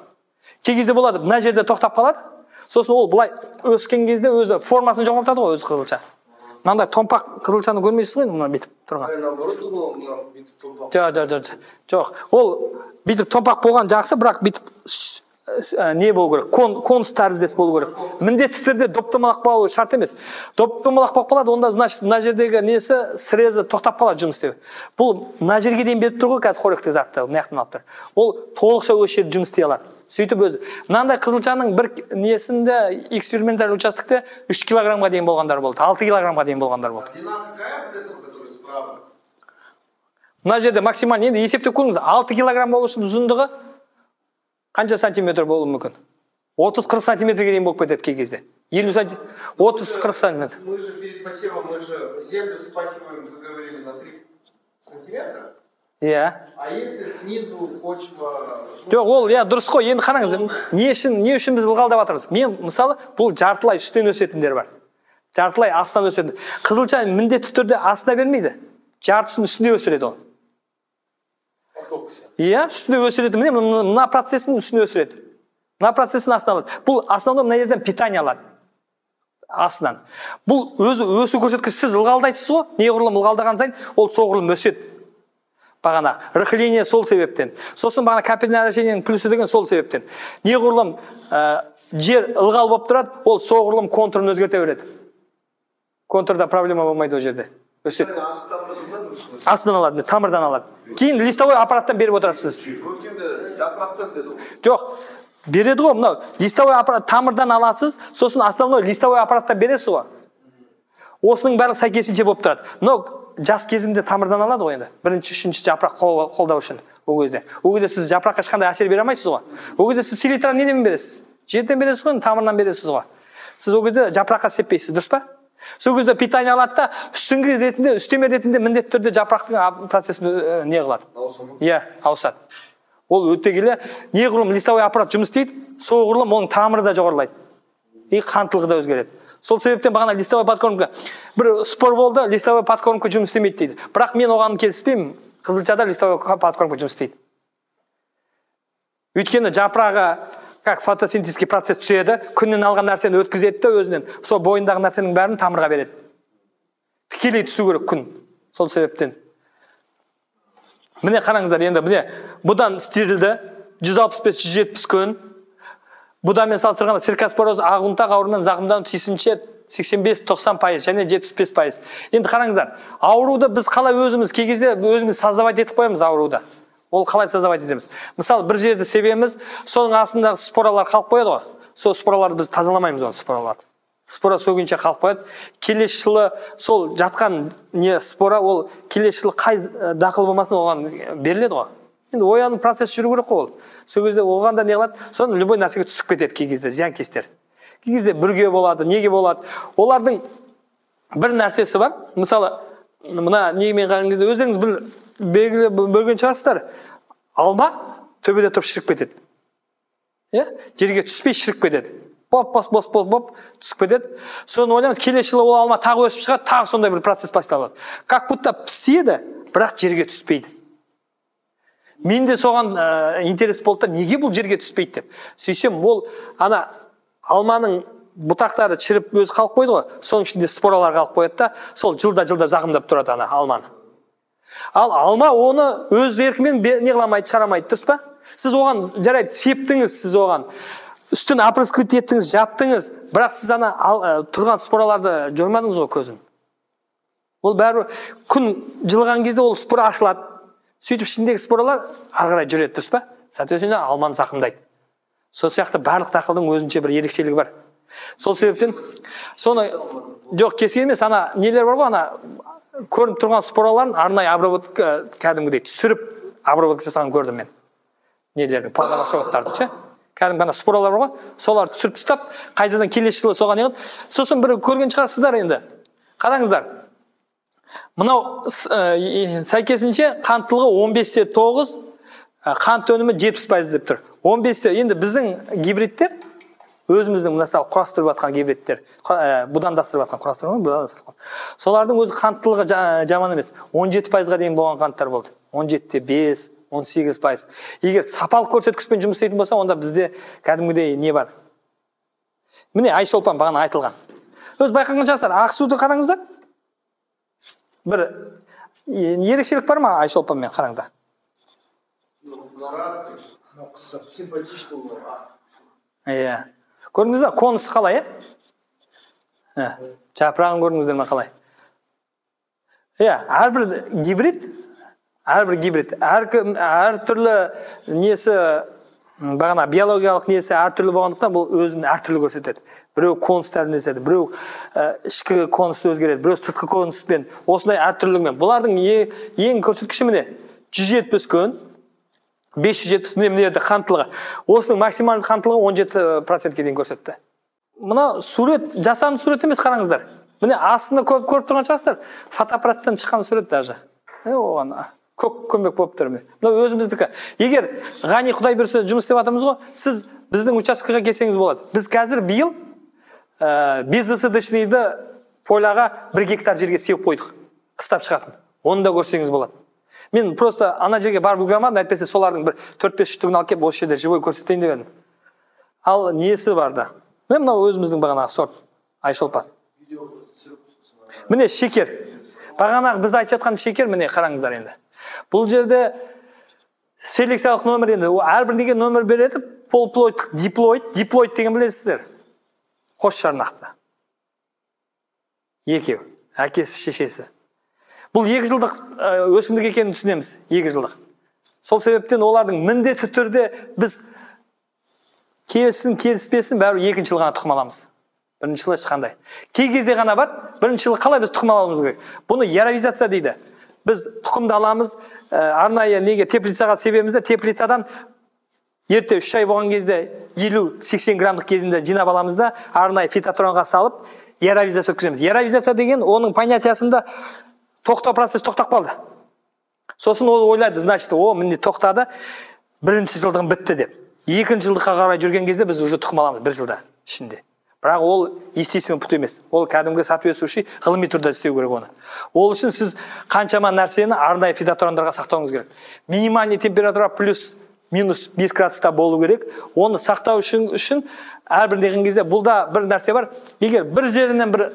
Кей кезде болады, мына жерде тоқтап қалады. Сосын ол бұлай өскен кезде өзі формасын жоғалтады ғой, өзі қызылша. Мынандай томпақ қызылшаны көрмейсіз ғой, мына битіп тұрған. Жоқ, ол битіп томпақ болған жақсы, бірақ битіп не болу керек? Конус тәріздес болу керек. Міндетті түрде доп-домалақ болу шарт емес. Доп-домалақ болып қалады, онда значит мына жердегі несі срезі тоқтап қалады жұмыс істеу. Бұл мына жерге дейін беріп тұр ғой, қазір қоректік затты, мына жақтан алып тұр. ол толықша осы жерде жұмыс істей алады. Сөйтіп өзі. Мынандай қызылшаның бір несінде эксперименталь участокте 3 килограммға дейін болғандар болды, 6 килограммға дейін болғандар болды. Мына жерде максимал енді есептеп көріңіз, 6 килограмм болу үшін ұзындығы қанша сантиметр болуы мүмкін? 30-40 сантиметрге дейін болып кетеді кей кезде. 30-40 сантиметр. Мы же перед посевом, мы же землю спахиваем, вы говорили, на 3 сантиметра. А если снизу почва... Жоқ, ол дұрыс қой. Енді қараңыз, не үшін біз ылғалдап жатырмыз? Мен мысалы, бұл жартылай үстен өсетіндер бар. Жартылай астынан өсетін. Қызылша міндетті түрде астына бермейді. Жартысын үстіне өсіреді ол. Үстіне өсіреді. Міне, мына процесін үстіне өсіреді. Мына процесін астына алады. Бұл основном мына жерден питание алады. Астынан. Бұл өзі өсу көрсеткіш, сіз ылғалдайсыз ғой, неғұрлым ылғалдаған сайын, ол соғұрлым өседі. Бағана рыхление сол себептен. Сосын бағана капельное орошениенің плюсы деген сол себептен. Неғұрлым жер ылғал болып тұрады, ол соғұрлым контурын өзгерте береді. Контурда проблема болмайды ол жерде. Өседі. Астынан алады, тамырдан алады. Кейін листовой аппараттан беріп отырасыз. Жоқ, береді ғой, мынау листовой аппарат тамырдан аласыз, сосын основной листовой аппараттан бересіз ғой. Осының бәрі сәйкесінше болып тұрады. Но жас кезінде тамырдан алады ғой енді. Бірінші, үшінші жапырақ қолдау үшін. Ол кезде сіз жапыраққа ешқандай әсер бере алмайсыз ғой. Ол кезде сіз селитраны неден бересіз? Жерден бересіз ғой, тамырдан бересіз ғой. Сіз ол кезде жапыраққа сеппейсіз, дұрыс па? Сол кезде питание алады да, үстіңгі ретінде, үстеме ретінде міндетті түрде жапырақтың процесін не қылады? Ауысады. Ол өте келе неғұрлым листовой аппарат жұмыс істейді, соғұрлым оның тамыры да жоғарылайды. И қанттылығы да өзгереді. Сол себептен бағана листовой подкормка бір спор болды, листовой подкормка жұмыс істемейді дейді. Бірақ мен оған келіспеймін, қызылшада листовой подкормка жұмыс істейді. Өйткені жапырағы как фотосинтезге процесс түседі, күннен алған нәрсені өткізеді де өзінен, сол бойындағы нәрсенің бәрін тамырға береді. Тікелей түсу керек күн. Сол себептен. Міне қараңыздар, енді міне бұдан стерилді 165-170 күн. Бұдамен салыстырғанда циркоспороз ағынтақ ауруынан зақымдану тиісінше 85-90% және 75%. Енді қараңыздар, ауруды біз қалай өзіміз кей кезде өзіміз создавать етіп қоямыз ауруды. Ол қалай создавать етеміз? Мысалы, бір жерді себеміз, соның астындағы споралар қалып қояды ғой. Сол спораларды біз тазаламаймыз оны спораларды. Спора сөгінше қалып қояды. Келесі жылы сол жатқан не спора, ол келесі жылы қай дақыл болмасын оған беріледі ғой. Енді оянып процесс жүру керек қой ол. Сол кезде оған да не қылады? Соны любой нәрсеге түсіп кетеді кей кезде зиянкестер. Кей кезде бүрге болады, неге болады. Олардың бір нәрсесі бар. Мысалы, мына немен қараған кезде өздеріңіз бір белгілі бөлген шығарсыздар. Алма төбеде тұрып шіріп кетеді. Жерге түспей шіріп кетеді. Боп түсіп кетеді. Соны ойлаймыз, келесі жылы ол алма тағы өсіп шығады, тағы сондай бір процесс басталады. Как будто піседі, бірақ жерге түспейді. Мен де соған интерес болды, неге бұл жерге түспейді деп. Сөйсем, ол ана алманың бұтақтары шіріп өзі қалып қойды ғой, соның ішінде споралар қалып қояды да, сол жылда зақымдап тұрады ана алманы. Ал алма оны өз еркімен не қыламайды, шығарамайды, дұрыс па? Сіз оған жарайды, септіңіз, сіз оған үстін опрыскивать еттіңіз, жаптыңыз, бірақ сіз ана тұрған спораларды жоймадыңыз ғой көзін. Ол бәрі күн жылған кезде ол спора ашылады. Сөйтіп ішіндегі споралар ары қарай жүреді, дұрыс па? Соответственно, алманы зақымдайды. Сол сияқты барлық дақылдың өзінше бір ерекшелігі бар. Сол себептен соны жоқ кескен емес, ана нелер бар ғой, ана көрініп тұрған спораларын арнайы обработка кәдімгідей түсіріп обработка жасаған көрдім мен. Нелердің плодоношевоттарды ше. Кәдімгі ана споралар бар ғой, соларды түсіріп тастап, қайтадан келесі жылы соған егеді. Сосын бір көрген шығарсыздар енді. Қараңыздар. Мынау сәйкесінше қанттылығы 15-те 9, қант өнімі 70% деп тұр. 15-те енді біздің гибридтер, өзіміздің мысалы құрастырып жатқан гибридтер, будандастырып жатқан құрастырып, будандастырып. Солардың өзі қанттылығы жаман емес. 17%-ға дейін болған қанттар болды. 17-те 5, 18%. Егер сапалық көрсеткішпен жұмыс істейтін болса, онда бізде кәдімгідей не бар? Міне Айшолпан бағана айтылған. Өз байқаған шығарсыздар, Ақсуды қараңыздар. Бір ерекшелік бар ма Айшолпанмен қараңыздар? Симпатичный. Иә. Көрдіңіздер, конусы қалай, жапырағын көрдіңіздер ме қалай? Иә, әрбір гибрид, әр түрлі несі, бағана биологиялық несі әртүрлі болғандықтан бұл өзін әртүрлі көрсетеді. Біреу конустарын неседі, біреу ішкі конусты өзгереді, біреу сыртқы конуспен, осындай әртүрлігімен. Бұлардың ең көрсеткіші міне 170 күн, 570 миллиметр қанттылығы. Осының максималды қанттылығы 17%-ке дейін көрсетті. Мына сурет, жасанды сурет емес, қараңыздар. Міне астында көріп тұрған шығарсыздар. Фотоаппараттан шыққан сурет даже. Оған көк көмек болып тұр. Мына өзіміздікі. Егер Ғани Құдай берсе жұмыс істеп жатырмыз ғой, сіз біздің участкаға келсеңіз болады. Біз қазір биыл безысыдышныйды поляға 1 гектар жерге сеуіп қойдық. Қыстап шығатын. Оны да көрсеңіз болады. Мен просто ана жерге барып үлгермедім, әйтпесе солардың бір 4-5 штугын алып келіп осы жерде живой көрсетейін деп едім. Ал несі бар да? Мен мынау өзіміздің бағанағы сорт Айшолпан. Міне шекер. Бағанағы біз айтып жатқан шекер, міне қараңыздар енді. Бұл жерде селекциялық нөмір енді, әрбір деген нөмір береді, полплоид, диплоид деген білесіздер. Қос жарнақты. Екеу, әкесі, шешесі. Бұл 2 жылдық өсімдік екенін түсінеміз, 2 жылдық. Сол себептен олардың міндетті түрде біз келсін, келіспесін бәрі 2-ші жылға тұқым аламыз. 1-ші жылы ешқандай. Кей кезде ғана бар, 1-ші жылы қалай біз тұқым аламыз керек? Бұны яровизация дейді. Біз тұқымды аламыз, арнайы неге теплицаға себемізді, теплицадан ерте 3 ай болған кезде 50-80 граммдық кезінде жинап аламыз да, арнайы фитотронға салып, яровизация өткіземіз. Яровизация деген оның понятиясында тоқтау процесс тоқтап қалды. Сосын ол ойлайды, значит, міне тоқтады, 1-ші жылдығын бітті деп. 2-ші жылдыққа қарай жүрген кезде біз уже тұқым аламыз 1 жылда ішінде. Бірақ ол естественно путь емес. Ол кәдімгі соответствующий ғылыми түрде істеу керек оны. Ол үшін сіз қаншама нәрсені арнайы фитотрондарға сақтауыңыз керек. Минимальный температура плюс-минус 5 градуста болу керек. Оны сақтау үшін әрбір деген кезде бұлда бір нәрсе бар. Егер бір жерінен бір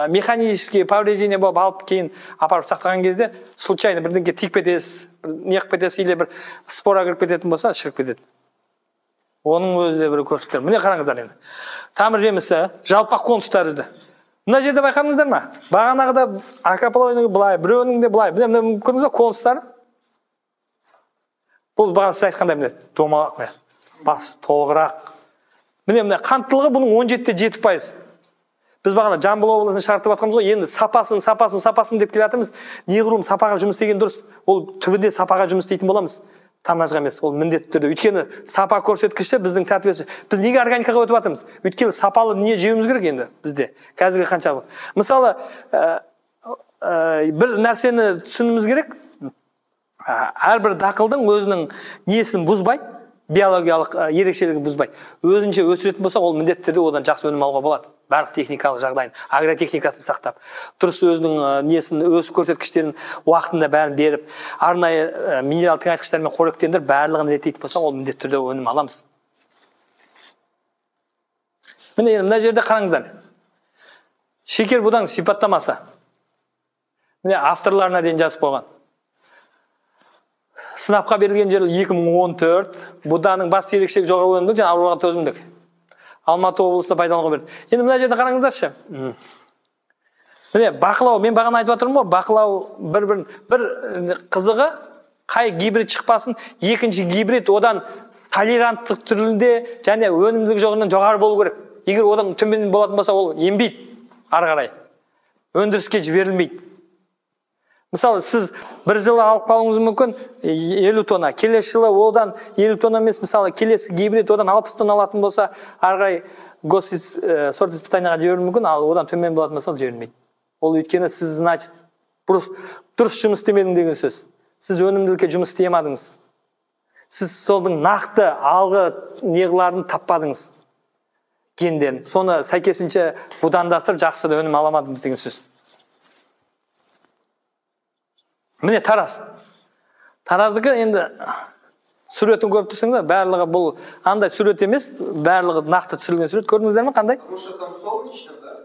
механический повреждение болып алып кейін апарып сақтаған кезде случайно бірдеңке тиіп кетесіз, неғып кетесіз, или бір спора кіріп кететін болса, шіріп кетеді. Оның өзі де бір көрсетер. Міне қараңыздар енді. Тамыр жемісі, жалпақ конус тәрізді. Мына жерде байқадыңыздар ма? Бағанағыда акаполойның былай, біреуінің де былай. Міне көрдіңіз ба конустар? Бұл бағана сіз айтқандай міне домалақ, бас толығырақ. Міне қанттылығы бұның 17-те 7%. Біз бағана Жамбыл облысын шартып атқанымыз ғой, енді сапасын деп келатырмыз. Неғұрлым сапаға жұмыс істеген дұрыс. Ол түбінде сапаға жұмыс істейтін боламыз. Тамажға емес, ол міндетті түрде. Өйткені сапа көрсеткіші біздің соответствие. Біз неге органикаға өтіп жатырмыз? Өйткені сапалы дүние жеуіміз керек енді бізде. Қазіргі қанша бұл. Мысалы, бір нәрсені түсінуіміз керек. Әрбір дақылдың өзінің несін бұзбай, биологиялық ерекшелігін бұзбай, өзінше өсіретін болса, ол міндетті түрде одан жақсы өнім алуға болады. Барлық техникалық жағдайын, агротехникасын сақтап, дұрыс өзінің несін, өсіп көрсеткіштерін уақытында бәрін беріп, арнайы минерал тыңайтқыштармен қоректендіріп, барлығын реттейтін болса, ол міндетті түрде өнім аламыз. Міне мына жерде қараңыздар. Шекер будан сипаттамасы. Міне авторларына дейін жазып қойған. Сынапқа берілген жер 2014. Буданың басты ерекшелігі жоғары өнімділік және ауруға төзімділік. Алматы облысында пайдалануға берді. Енді мына жерде қараңыздаршы. Міне бақылау, мен бағана айтып отырмын ғой, бақылау бір қызығы қай гибрид шықпасын, екінші гибрид одан толеранттық түрінде және өнімділік жағынан жоғары болу керек. Егер одан төмен болатын болса, ол енбейді ары қарай. Өндіріске жіберілмейді. Мысалы, сіз бір жылы алып қалуыңыз мүмкін 50 тонна. Келесі жылы одан 50 тонна емес, мысалы, келесі гибрид одан 60 тонна алатын болса, ары қарай сорт испытанияға жіберілуі мүмкін, ал одан төмен болатын болса, жіберілмейді. Ол өйткені сіз, значит, дұрыс жұмыс істемедіңіз деген сөз. Сіз өнімділікке жұмыс істемедіңіз. Сіз солдың нақты алғы неғыларын таппадыңыз. Гендерін. Соны сәйкесінше будандастырып жақсы да өнім аламадыңыз деген сөз. Міне Тараз. Тараздікі енді суретін көріп тұрсыңдар, барлығы бұл андай сурет емес, барлығы нақты түсірілген сурет. Көрдіңіздер ме қандай? Потому что там солнечно, да?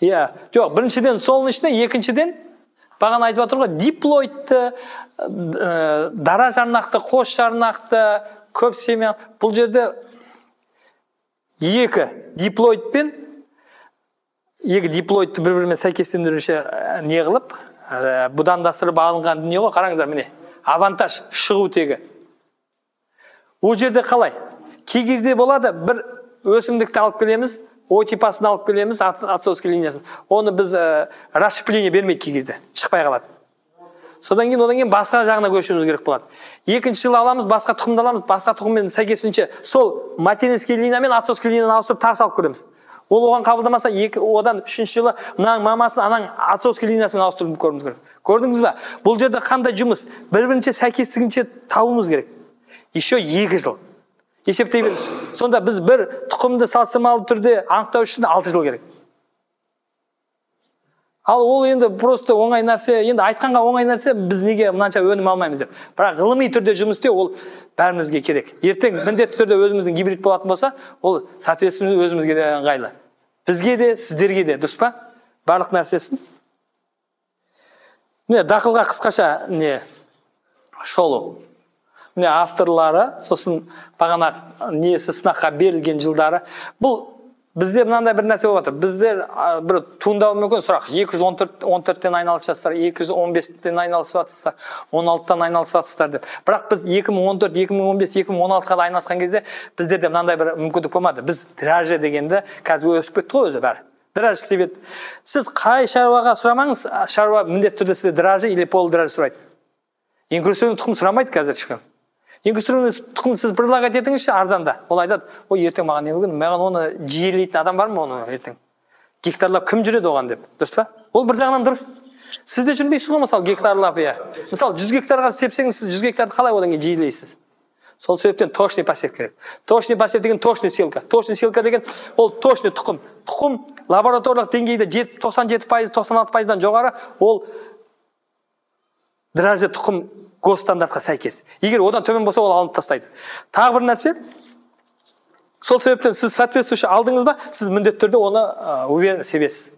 Иә, жоқ, біріншіден солнечно, екіншіден бағана айтып отыр ғой, диплоидты, дара жарнақты, қос жарнақты, көп семя. Бұл жерде екі диплоидпен бір-бірімен сәйкестендіруші не қылып, будандастырып алынған дүние ғой, қараңыздар, міне. Авантаж, шығу тегі. Ол жерде қалай? Кей кезде болады, бір өсімдікті алып келеміз, о типасын алып келеміз, отцовский линиясын. Оны біз расщепление бермейді кей кезде, шықпай қалады. Одан кейін басқа жағына көшуіміз керек болады. Екінші жылы аламыз, басқа тұқымды аламыз, басқа тұқыммен сәйкесінше сол материнский линия мен отцовский линияны ауыстырып тағы салып көреміз. Ол оған қабылдамаса, одан үшінші жылы мынаның мамасын анаң отцовский линиясымен ауыстырып көруіміз керек. Көрдіңіз бе? Бұл жерде қандай жұмыс? Бір-бірінше сәйкестігінше табуымыз керек. Еще 2 жыл. Есептей беріңіз. Сонда біз бір тұқымды салыстырмалы түрде анықтау үшін 6 жыл керек. Ал ол енді просто оңай нәрсе, енді айтқанға оңай нәрсе, біз неге мынанша өнім алмаймыз деп. Бірақ ғылыми түрде жұмыс істеу ол бәрімізге керек. Ертең міндетті түрде өзіміздің гибрид болатын болса, ол соответственно өзімізге де ыңғайлы. Бізге де, сіздерге де, дұрыс па? Барлық нәрсесін. Міне дақылға қысқаша шолу. Міне авторлары, сосын бағана несі сынаққа берілген жылдары. Бұл бізде мынандай бір нәрсе болып жатыр. Біздер бір туындауы мүмкін сұрақ. 214-тен айналысып жатсыздар, 215-тен айналысып жатсыздар, 16-тан айналысып жатсыздар деп. Бірақ біз 2014, 2015, 2016-ға да айналысқан кезде біздерде мынандай бір мүмкіндік болмады. Біз драже дегенді қазір өсіп кетті ғой өзі бәрі. Драже себет. Сіз қай шаруаға сұрамаңыз, шаруа міндетті түрде сізде драже или полудраже сұрайды. Инкрустированный тұқым сұрамайды қазір ешкім. Ингустированный тұқым сіз предлагать етіңізші арзанда. Ол айтады, ой, ертең маған не бүгін, маған оны жиелейтін адам бар ма оны ертең? Гектарлап кім жүреді оған деп. Дұрыс па? Ол бір жағынан дұрыс. Сіз де жүрмейсіз ғой, мысалы, гектарлап, иә. Мысалы, 100 гектарға сепсеңіз, сіз 100 гектарды қалай одан кейін жиелейсіз? Сол себептен точный посев керек. Точный посев деген точный селка. Точный селка деген ол точный тұқым. Тұқым лабораториялық деңгейде 97%, 96%-дан жоғары, ол драже тұқым госстандартқа сәйкес. Егер одан төмен болса, ол алынып тастайды. Тағы бір нәрсе, сол себептен сіз соответствующий алдыңыз ба, сіз міндетті түрде оны уверен себесіз.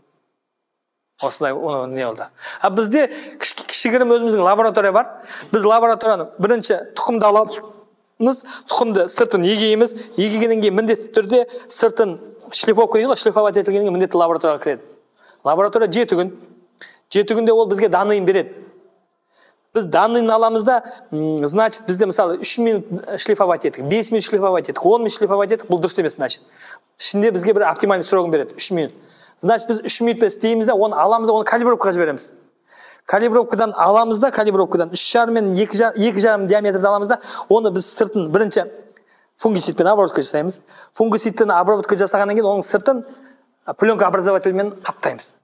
Осылай оны не oldu. Бізде кішігірім өзіміздің лаборатория бар. Біз лабораторияны бірінші тұқымды аламыз, тұқымды сыртын егейміз, егегеннен кейін міндетті түрде сыртын шлифовка дейді ғой, шлифовать етілгеннен кейін міндетті лабораторияға кіреді. Лаборатория 7 күн. 7 күнде ол бізге данныйын береді. Біз данныйын аламыз да, значит, бізде мысалы 3 минут шлифовать еттік, 5 минут шлифовать еттік, 10 минут шлифовать еттік, бұл дұрыс емес, значит. Ішінде бізге бір оптимальный срогын береді, 3 минут. Значит, біз 3 минут істейміз да, оны аламыз да, оны калибровкаға жібереміз. Калибровкадан аламыз да, калибровкадан 3,5 мен 2,5 диаметрді аламыз да, оны біз сыртын бірінші фунгицидпен обработка жасаймыз. Фунгицидпен обработка жасағаннан кейін оның сыртын пленка образовательмен қаптаймыз.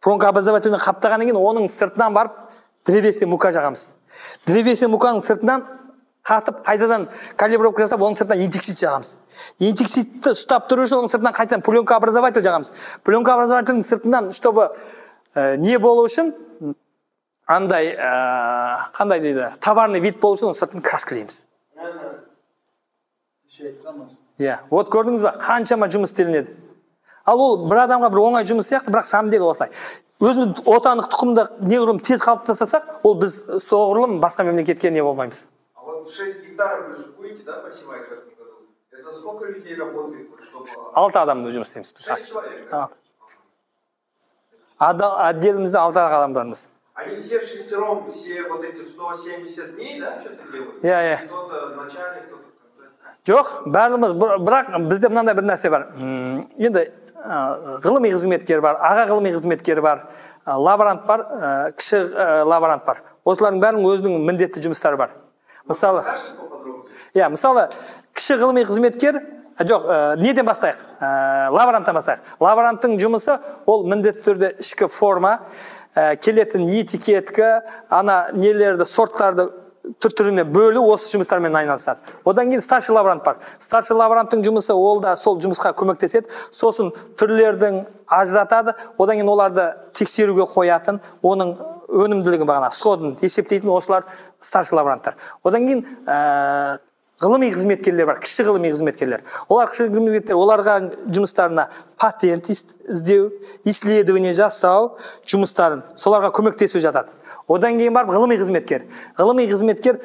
Пленка образовательмен қаптағаннан кейін оның сыртынан барып древесный мука жағамыз. Древесный муканың сыртынан қатып, қайтадан калибровка жасап, оның сыртынан интексид жағамыз. Интексидті ұстап тұру үшін оның сыртынан қайтадан пленка образователь жағамыз. Пленка образовательдің сыртынан, чтобы не болу үшін, андай, қандай дейді, товарный вид болу үшін оның сыртын краскілейміз. Вот көрдіңіз ба, қаншама жұмыс істелінеді. Ал ол бір адамға бір оңай жұмыс сияқты, бірақ самом деле осылай. өзіміз отандық тұқымда неғұрлым тез қалыптасақ, ол біз соғұрлым басқа мемлекетке не болмаймыз. А вот 6 гектаров вы же будете, да, посевать в этом году? Это сколько людей работает, чтобы... 6 адам жұмыс істейміз. 6 человек? Отделімізде 6 адамдармыз. Они все шестером, все вот эти 170 дней, да, что-то делают? Иә. Кто-то в начале, кто-то в конце. Жоқ, бәріміз, бірақ бізде мынандай бір нәрсе бар. Енді ғылыми қызметкер бар, аға ғылыми қызметкер бар, лаборант бар, кіші лаборант бар. Осылардың бәрінің өзінің міндетті жұмыстары бар. Мысалы, мысалы, кіші ғылыми қызметкер, жоқ, неден бастайық? Лаборанттан бастайық. Лаборанттың жұмысы ол міндетті түрде ішкі форма, келетін этикетка, ана нелерді, сорттарды түр-түріне бөлу, осы жұмыстармен айналысады. Одан кейін старший лаборант бар. Старший лаборанттың жұмысы ол да сол жұмысқа көмектеседі. Сосын түрлердің ажыратады. Одан кейін оларды тексеруге қоятын, оның өнімділігін бағана сходын есептейтін осылар старший лаборанттар. Одан кейін ғылыми қызметкерлер бар, кіші ғылыми қызметкерлер. Олар кіші қызметкерлер, оларға жұмыстарына патент іздеу, исследование жасау жұмыстарын, соларға көмектесу жатады. Одан кейін барып ғылыми қызметкер. Ғылыми қызметкер,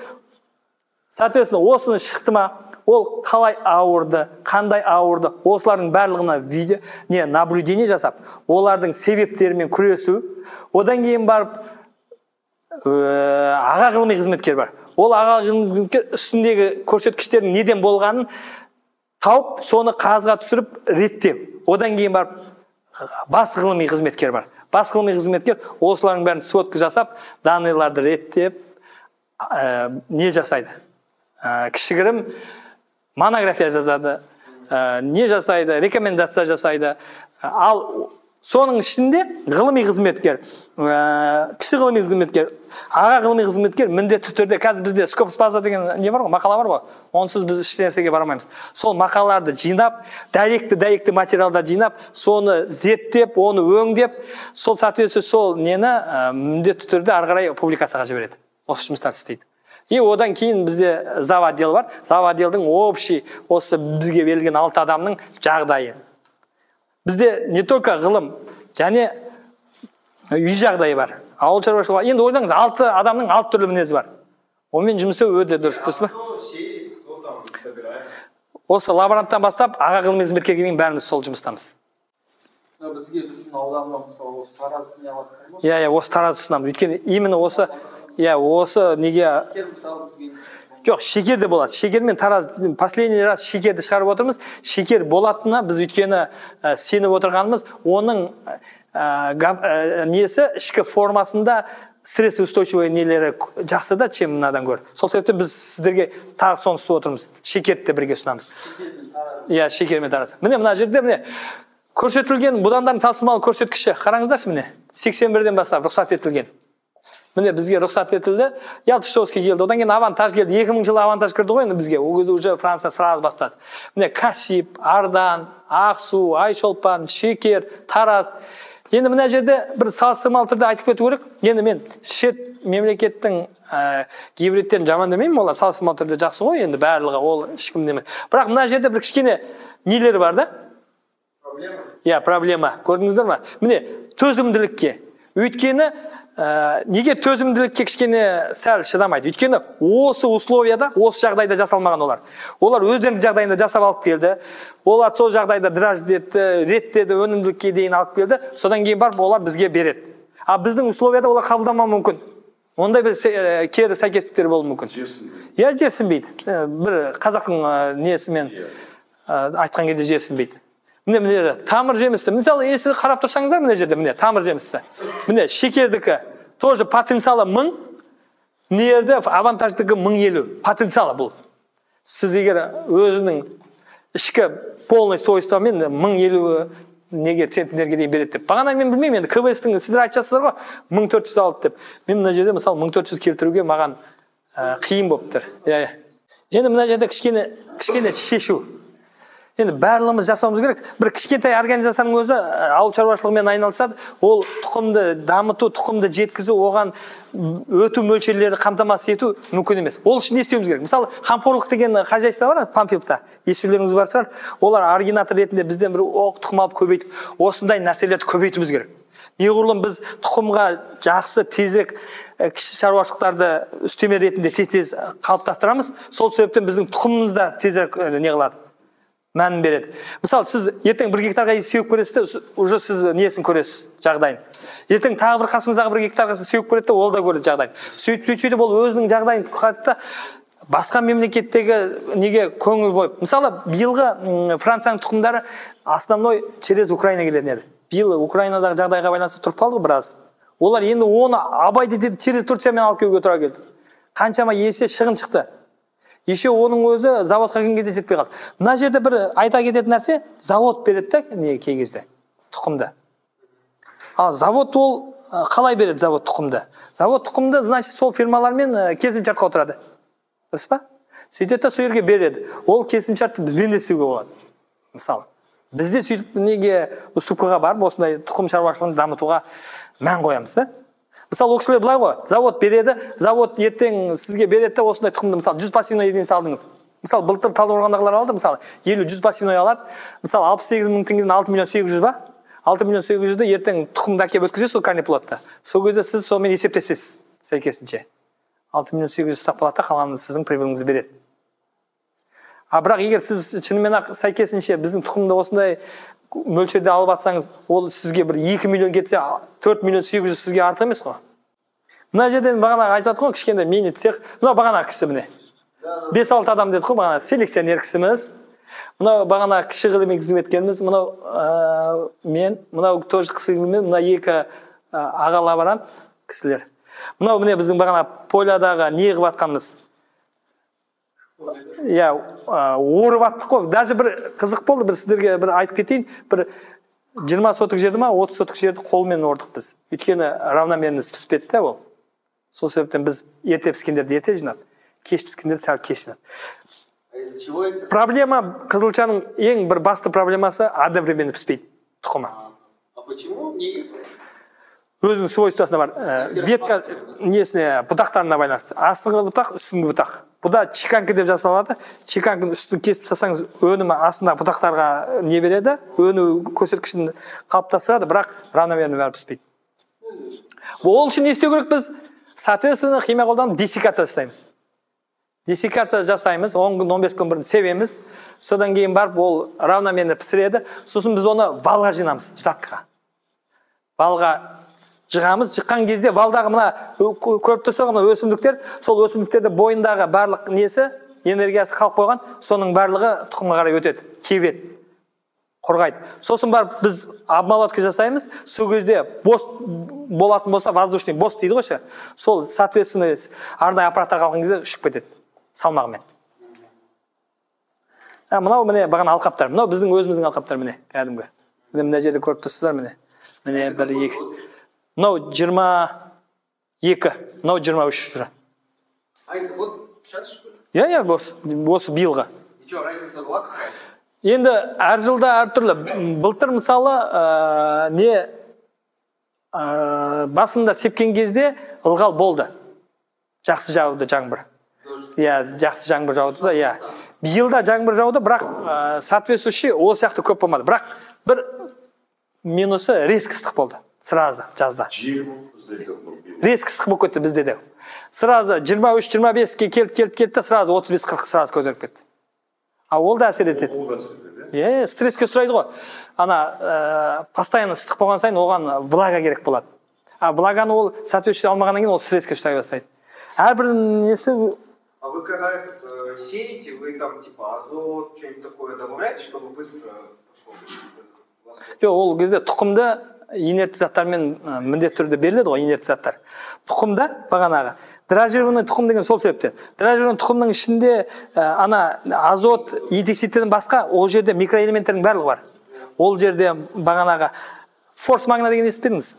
соответственно, осыны шықты ма, ол қалай ауырды, қандай ауырды, осылардың барлығына наблюдение жасап, олардың себептерімен күресу. Одан кейін барып аға ғылыми қызметкер бар. Ол аға ғылыми қызметкер үстіндегі көрсеткіштердің неден болғанын тауып, соны қағазға түсіріп реттеу. Одан кейін барып бас ғылыми қызметкер бар. Бас ғылыми қызметкер осылардың бәрін сводка жасап, данныйларды реттеп, не жасайды? Кішігірім монография жазады, не жасайды? Рекомендация жасайды. Ал соның ішінде ғылыми қызметкер, кіші ғылыми қызметкер, аға ғылыми қызметкер міндетті түрде, қазір бізде скопус база деген не бар ғой, мақала бар ғой, онсыз біз ешнәрсеге барамаймыз. Сол мақалаларды жинап, дәйекті материалдар жинап, соны зерттеп, оны өңдеп, сол соответствие сол нені міндетті түрде ары қарай публикацияға жібереді. Осы жұмыстар істейді. И одан кейін бізде заводдел бар. Заводделдің общий, осы бізге берілген 6 адамның жағдайы. Бізде не только ғылым, және үй жағдайы бар. Ауыл шаруашылығы. Енді ойлаңыз, 6 адамның 6 түрлі мінезі бар. Онымен жұмысы өте дұрыс па? Осы лаборанттан бастап, аға ғылыми қызметкерге дейін бәріміз сол жұмыстамыз. Бізге біздің ауданға мысалы осы таразды не аласыздар ма? Иә, осы таразды ұсынамыз. Өйткені именно осы, осы неге... Жоқ, шекер де болады. Шекер мен тараз, последний раз шекерді шығарып отырмыз. Шекер болатынына біз өйткені сеніп отырғанымыз, оның несі ішкі формасында стресс устойчивый нелері жақсы да, чем мынадан гөр. Сол себептен біз сіздерге тағы соны ұсынып отырмыз. Шекерді бірге ұсынамыз. Иә, шекер мен тараз. Міне мына жерде міне көрсетілген будандардың салыстырмалы көрсеткіші. Қараңыздаршы міне 81-ден бастап рұқсат етілген. Міне бізге рұқсат етілді. Ялтышевский келді. Одан кейін авантаж келді. 2000 жылы авантаж кірді ғой, бізге. Ол кезде уже Франция сразу бастады. Міне Касип, Ардан, Ақсу, Айшолпан, Шекер, Тараз. Енді мына жерде бір салыстырмалы түрде айтып кету керек. Енді мен шет мемлекеттің гибридтерін жаман демеймін, олар салыстырмалы түрде жақсы ғой, енді барлығы ол ешкім демейді. Бірақ мына жерде бір кішкене нелер бар да? Проблема? Иә, проблема. Көрдіңіздер ме? Міне төзімділікке. Өйткені неге төзімділікке кішкене сәл шыдамайды? Өйткені осы условияда, осы жағдайда жасалмаған олар. Олар өздерінің жағдайында жасап алып келді. Олар сол жағдайда дрождетті, реттеді, өнімділікке дейін алып келді. Содан кейін барып олар бізге береді. А біздің условияда олар қабылдамауы мүмкін. Ондай бір кері сәйкестіктер болуы мүмкін. Иә, жерсінбейді. Бір қазақтың несімен айтқан кезде жерсінбейді. Міне тамыр жемісті. Мысалы, если қарап тұрсаңыздар, міне жерде, міне тамыр жемісті. Міне шекердікі тоже потенциалы 1000, нерді авантаждығы 1050. Потенциалы бұл. Сіз егер өзінің ішкі полный свойствомен 1050 неге центнерге дейін береді деп. Бағана мен білмеймін, енді КБС-тің сіздер айтасыздар ғой, 1400 алды деп. Мен мына жерде мысалы 1400 келтіруге маған қиын болып тұр. Енді мына жерде кішкене шешу. Енді барлығымыз жасауымыз керек. Бір кішкентай организацияның өзі ауыл шаруашылығымен айналысады. Ол тұқымды дамыту, тұқымды жеткізу, оған өту мөлшерлерді қамтамасыз ету мүмкін емес. Ол үшін не істеуіміз керек? Мысалы, қамқорлық деген хозяйство бар, Панфиловта. Естулеріңіз бар шығар. Олар оригинатор ретінде бізден бір оқ тұқым алып көбейтіп, осындай нәрселерді көбейтуіміз керек. Неғұрлым біз тұқымға жақсы тезірек кіші шаруашылықтарды үстеме ретінде тез қалыптастырамыз, сол себептен біздің тұқымымыз да тезірек не қылады, мәнін береді. Мысалы, сіз ертең 1 гектарға сеуіп көресіз, уже сіз несін көресіз, жағдайын. Ертең тағы бір қасыңыздағы 1 гектарға сеуіп көреді, ол да көреді жағдайын. Сөйтіп ол өзінің жағдайын қатты басқа мемлекеттегі неге көңіл бойып. Мысалы, биылғы Францияның тұқымдары основной через Украина келетін еді. Биыл Украинадағы жағдайға байланысты тұрып қалды біраз. Олар енді оны абайды деді через Турциямен алып келуге тура келді. Қаншама есе шығын шықты. Еще оның өзі заводқа келген кезде жетпей қалды. Мына жерде бір айта кететін нәрсе, завод береді да кей кезде тұқымды. Ал завод ол қалай береді завод тұқымды? Завод тұқымды, значит, сол фирмалармен келісімшартқа отырады. Дұрыс па? Сөйтеді, сол жерге береді. Ол келісімшартты бізбен де істеуге болады. Мысалы, бізде сөйтіп неге уступкаға барып, осындай тұқым шаруашылығын дамытуға мән қоямыз да. Мысалы, ол кісілер былай ғой, завод береді, завод ертең сізге береді, осындай тұқымды, мысалы, 100 пассивной единица алдыңыз. Мысалы, былтыр Талдықорғандағылар алды, мысалы, 50-100 пассивной алады. Мысалы, 68 мың теңгеден 6 миллион 800 ба? 6 миллион 800-ді ертең тұқымды әкеп өткізесіз, ол карниплотта. Сол кезде сіз сонымен есептесесіз, сәйкесінше. 6 миллион 800 ұстап қалады, қалғанын сіздің прибыліңізді береді. А бірақ егер сіз шынымен-ақ сәйкесінше біздің тұқымды осындай мөлшерде алып атсаңыз, ол сізге бір 2 миллион кетсе, 4 миллион 800 сізге артық емес қой. Мына жерден бағанағы айтып жатыр ғой, кішкентай мини цех. Мынау бағанағы кісі міне. 5-6 адам деді ғой, бағанағы селекционер кісіміз. Мынау бағанағы кіші ғылыми қызметкеріміз, мынау мен, мынау тоже кісі мен, мына 2 аға лаборант кісілер. Мынау міне біздің бағана полядағы не қылып атқанымыз. Иә, орып аттық қой. Даже бір қызық болды, бір сіздерге бір айтып кетейін. Бір 20 сотық жерді ма, 30 сотық жерді қолмен ордық біз. Өйткені равномерность піспеді де ол. Сол себептен біз ерте піскендерді ерте жинады, кеш піскендерді сәл кеш жинады. Проблема қызылшаның ең бір басты проблемасы одновременно піспейді тұқымы. А почему? Неге? Өзінің свойствосына бар. Ветка несіне, бұтақтарына байланысты. Астыңғы бұтақ, үстіңгі бұтақ. Бұда чеканка деп жасалады. Чеканканы үстін кесіп тастасаңыз, өнімі астындағы бұтақтарға не береді? Өну көрсеткішін қалыптастырады, бірақ равномерно бәрі піспейді. Ол үшін не істеу керек біз? Соответственно, химия қолданып дессекация жасаймыз. Дессекация жасаймыз, 10 күн, 15 күн бұрын себеміз. Содан кейін барып, ол равномерно пісіреді. Сосын біз оны балға жинамыз, жатқа. Балға жығамыз, жыққан кезде балдағы мына көріп тұрсыздар мына өсімдіктер, сол өсімдіктерде бойындағы барлық несі, энергиясы қалып қойған, соның барлығы тұқымға қарай өтеді, кебеді, қорғайды. Сосын барып біз обмолотка жасаймыз, сол кезде бос болатын болса, воздушный бос дейді ғой, сол соответственно арнайы аппараттар қалған кезде ұшып кетеді салмағымен. Мынау міне бағана алқаптар, мынау біздің өзіміздің алқаптар міне, кәдімгі. Мына жерде көріп тұрсыздар міне. Міне 1-2. Мынау 22, мынау 23 жүра. А это вот сейчас что ли? Иә, осы биылға. И что, разница была какая? Енді әр жылда әртүрлі. Былтыр мысалы басында сепкен кезде ылғал болды. Жақсы жауды жаңбыр. Иә, жақсы жаңбыр жауды да, иә. Биылда жаңбыр жауды, бірақ соответствующий ол сияқты көп болмады. Бірақ бір минусы резко ыстық болды. Сразу жазда. Резко ыстық болып кетті бізде де. Сразу 23-25-ке келді, сразу 35-40 сразу көтеріп кетті. А ол да әсер етеді. Стресске сұрайды ғой. Ана постоянно ыстық болған сайын оған влага керек болады. А влаганы ол соответствующий алмағаннан кейін ол стресске ұшырай бастайды. Әрбір несі. А вы когда сеете, вы там типа азот, что-нибудь такое добавляете, чтобы быстро пошло? Жоқ, ол кезде тұқымда инертті заттармен міндетті түрде беріледі ғой, инертті заттар. Тұқымда бағанағы дрожжированный тұқым деген сол себептен. Дрожжированный тұқымның ішінде ана азот, интексидтерден басқа ол жерде микроэлементтердің барлығы бар. Ол жерде бағанағы форс магна деген естіпедіңіз?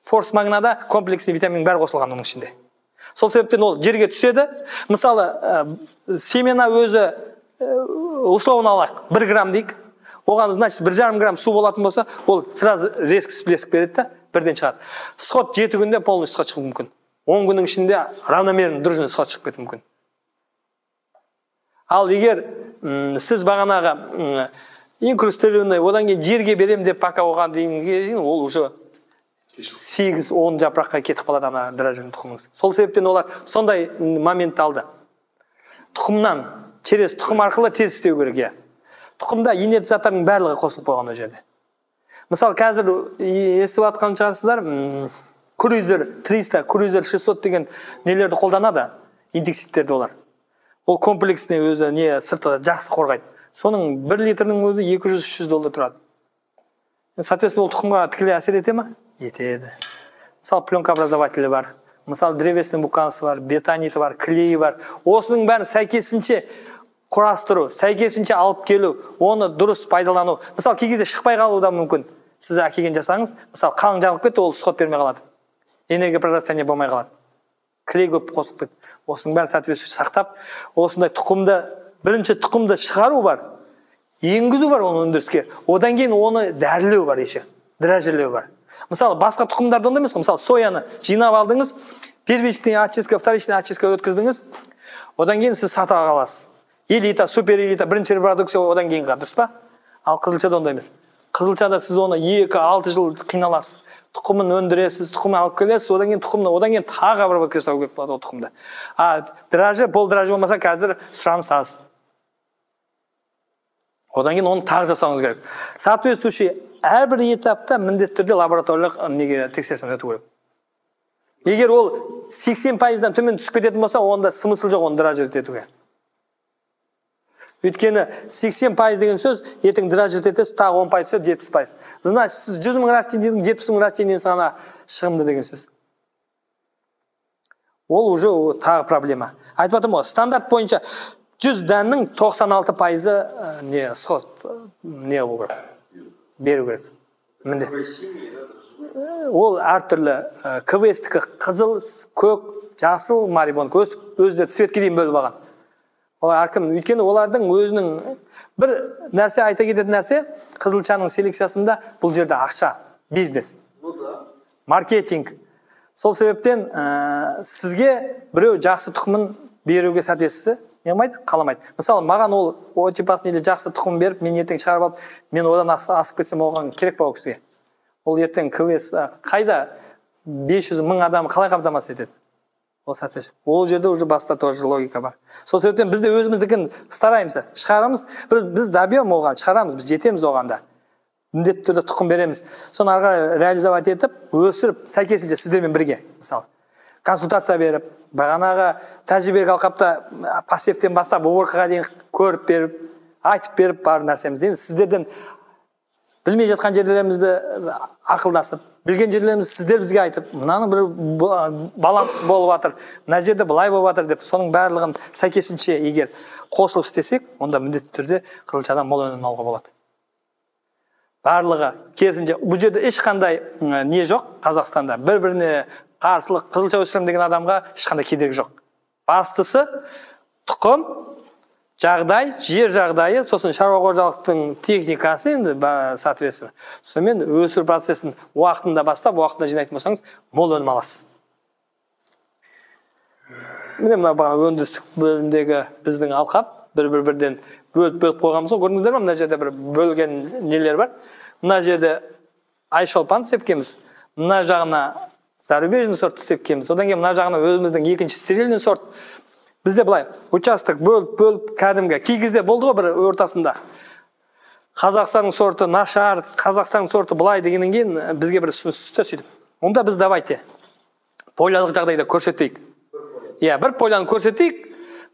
Форс магнада комплексный витамин бәрі қосылған оның ішінде. Сол себептен ол жерге түседі. Мысалы, семена өзі условно алайық, 1 грамм дейік. Оған, значит, 1,5 грамм су болатын болса, ол сразу резко всплеск береді да, бірден шығады. Сход 7 күнде полностью сход шығып мүмкін. 10 күннің ішінде равномерно дружно сход шығып кетуі мүмкін. Ал егер сіз бағанағы инкрустированный, одан кейін жерге берем деп пока оған дейін ол уже 8-10 жапыраққа кетіп қалады ана дрожженің тұқымыңыз. Сол себептен олар сондай моментті алды. Тұқымнан, через тұқым арқылы тез істеу керек, иә. Тұқымда инерт заттардың барлығы қосылып қойған ол жерде. Мысалы, қазір естіп жатқан шығарсыздар, Cruiser 300, Cruiser 600 деген нелерді қолданады, интексидтерді олар. Ол комплексіне өзі сырты жақсы қорғайды. Соның 1 литрінің өзі $200-300 тұрады. Соответственно, ол тұқымға тікелей әсер ете ме? Етеді. Мысалы, пленкообразователі бар. Мысалы, древесный буканысы бар, бетониті бар, клейі бар. Осының бәрін сәйкесінше құрастыру, сәйкесінше алып келу, оны дұрыс пайдалану. Мысалы, кей кезде шықпай қалуы да мүмкін. Сіз әкелген жасаңыз, мысалы, қалың жағылып кетті, ол сход бермей қалады. Энергия прорастание болмай қалады. Клей көп қосылып кетті. Осының бәрін соответствующий сақтап, осындай тұқымды, бірінші тұқымды шығару бар, енгізу бар оны өндіріске. Одан кейін оны дәрілеу бар еші, дрожжелеу бар. Мысалы, басқа тұқымдарды онда емес, мысалы, сояны жинап алдыңыз, первичный очистка, вторичный очистка өткіздіңіз, одан кейін сіз сатып аласыз. Элита, супер элита, бірінші репродукция одан кейін дұрыс па? Ал қызылшада ондай емес. Қызылшада сіз оны 2-6 жыл қиналасыз. Тұқымын өндіресіз, тұқымын алып келесіз, одан кейін тағы обработка жасау керек болады ол тұқымда. Дрожжи, пол дрожжи болмаса қазір сұраныс аз. Одан кейін оны тағы жасауыңыз керек. Соответствующий әрбір етапта міндетті түрде лабораториялық тексерістен өту керек. Егер ол 80%-дан төмен түсіп кететін болса, онда смысл жоқ оны дрожжи етуге. Өйткені 80% деген сөз, ертең дрожжи етесіз, тағы 10%, 70%. Значит, сіз 100 мың растениеден 70 мың растениеден ғана шығымды деген сөз. Ол уже тағы проблема. Айтып жатырмын ғой, стандарт бойынша 100 дәннің 96% сход болу керек. Беру керек. Ол әртүрлі КВС-тікі қызыл, көк, жасыл, марибон, өзі цветке дейін бөліп алған. Әркім, өйткені олардың өзінің бір нәрсе айта кететін нәрсе, қызылшаның селекциясында бұл жерде ақша, бизнес, маркетинг. Сол себептен сізге біреу жақсы тұқымын беруге сәтесізі, қаламайды. Мысалы, маған ол отипасын или жақсы тұқым беріп, мен ертең шығарып алып, мен одан асып кетсем оған керек па ол кісіге. Ол ертең КВС қайда 500 мың адам қалай қамтамасыз етеді? Ол жерде уже баста тоже логика бар. Сол себептен бізде өзіміздікін стараймыз, шығарамыз, біз добьем оған, шығарамыз, біз жетеміз оғанда. Міндетті түрде тұқым береміз. Соны арға реализовать етіп, өсіріп, сәйкесінше сіздермен бірге, мысалы. Консультация беріп, бағанағы тәжірибелік алқапта пассивтен бастап, уборкаға дейін көріп беріп, айтып беріп бар нәрсеміз. Сіздерден білмей жатқан жерлерімізді ақылдасып, білген жерлерімізді сіздер бізге айтып, мынаның бір баланс болып жатыр, мына жерде былай болып жатыр деп, соның барлығын сәйкесінше егер қосылып істесек, онда міндетті түрде қызылшадан мол өнім алуға болады. Барлығы кезінде бұл жерде ешқандай не жоқ Қазақстанда. Бір-біріне қарсылық, қызылша өсірем деген адамға ешқандай кедергі жоқ. Бастысы тұқым, жағдай, жер жағдайы, сосын шаруа қожалықтың техникасы енді соответственно. Сонымен өсіру процесін уақытында бастап, уақытында жинайтын болсаңыз, мол өнім аласыз. Міне мына бағана өндірістік бөлімдегі біздің алқап, бір-бірден бөліп қойғанбыз ғой. Көрдіңіздер ме? Мына жерде бір бөлген нелер бар. Мына жерде айшолпан сепкеміз, мына жағына зарубежный сорт сепкеміз. Одан кейін мына жағына өзіміздің екінші стерильный сорт. Бізде былай, участок бөліп кәдімгі. Кей кезде болды ғой бір ортасында. Қазақстанның сорты нашар, Қазақстанның сорты былай дегеннен кейін бізге бір түсті сөйтіп. Онда біз давайте полялық жағдайда көрсетейік. Бір поляны көрсетейік.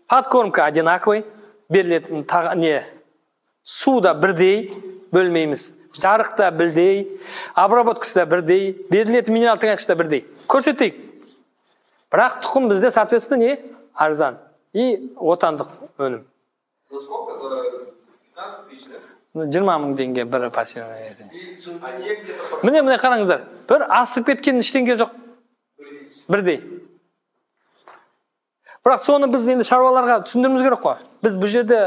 Подкормка одинаковый, берілетін суда бірдей бөлмейміз. Жарықта бірдей, обработкасы да бірдей, берілетін минерал тыңайтқышы да бірдей. Көрсетейік. Бірақ тұқым бізде соответственно арзан и отандық өнім. За сколько? За 15 тысяч, да? 20 мың теңге бір пассивный. Міне қараңыздар. Бір асып кеткен ештеңе жоқ. Бірдей. Бірақ соны біз енді шаруаларға түсіндіріміз керек қой. Біз бұл жерде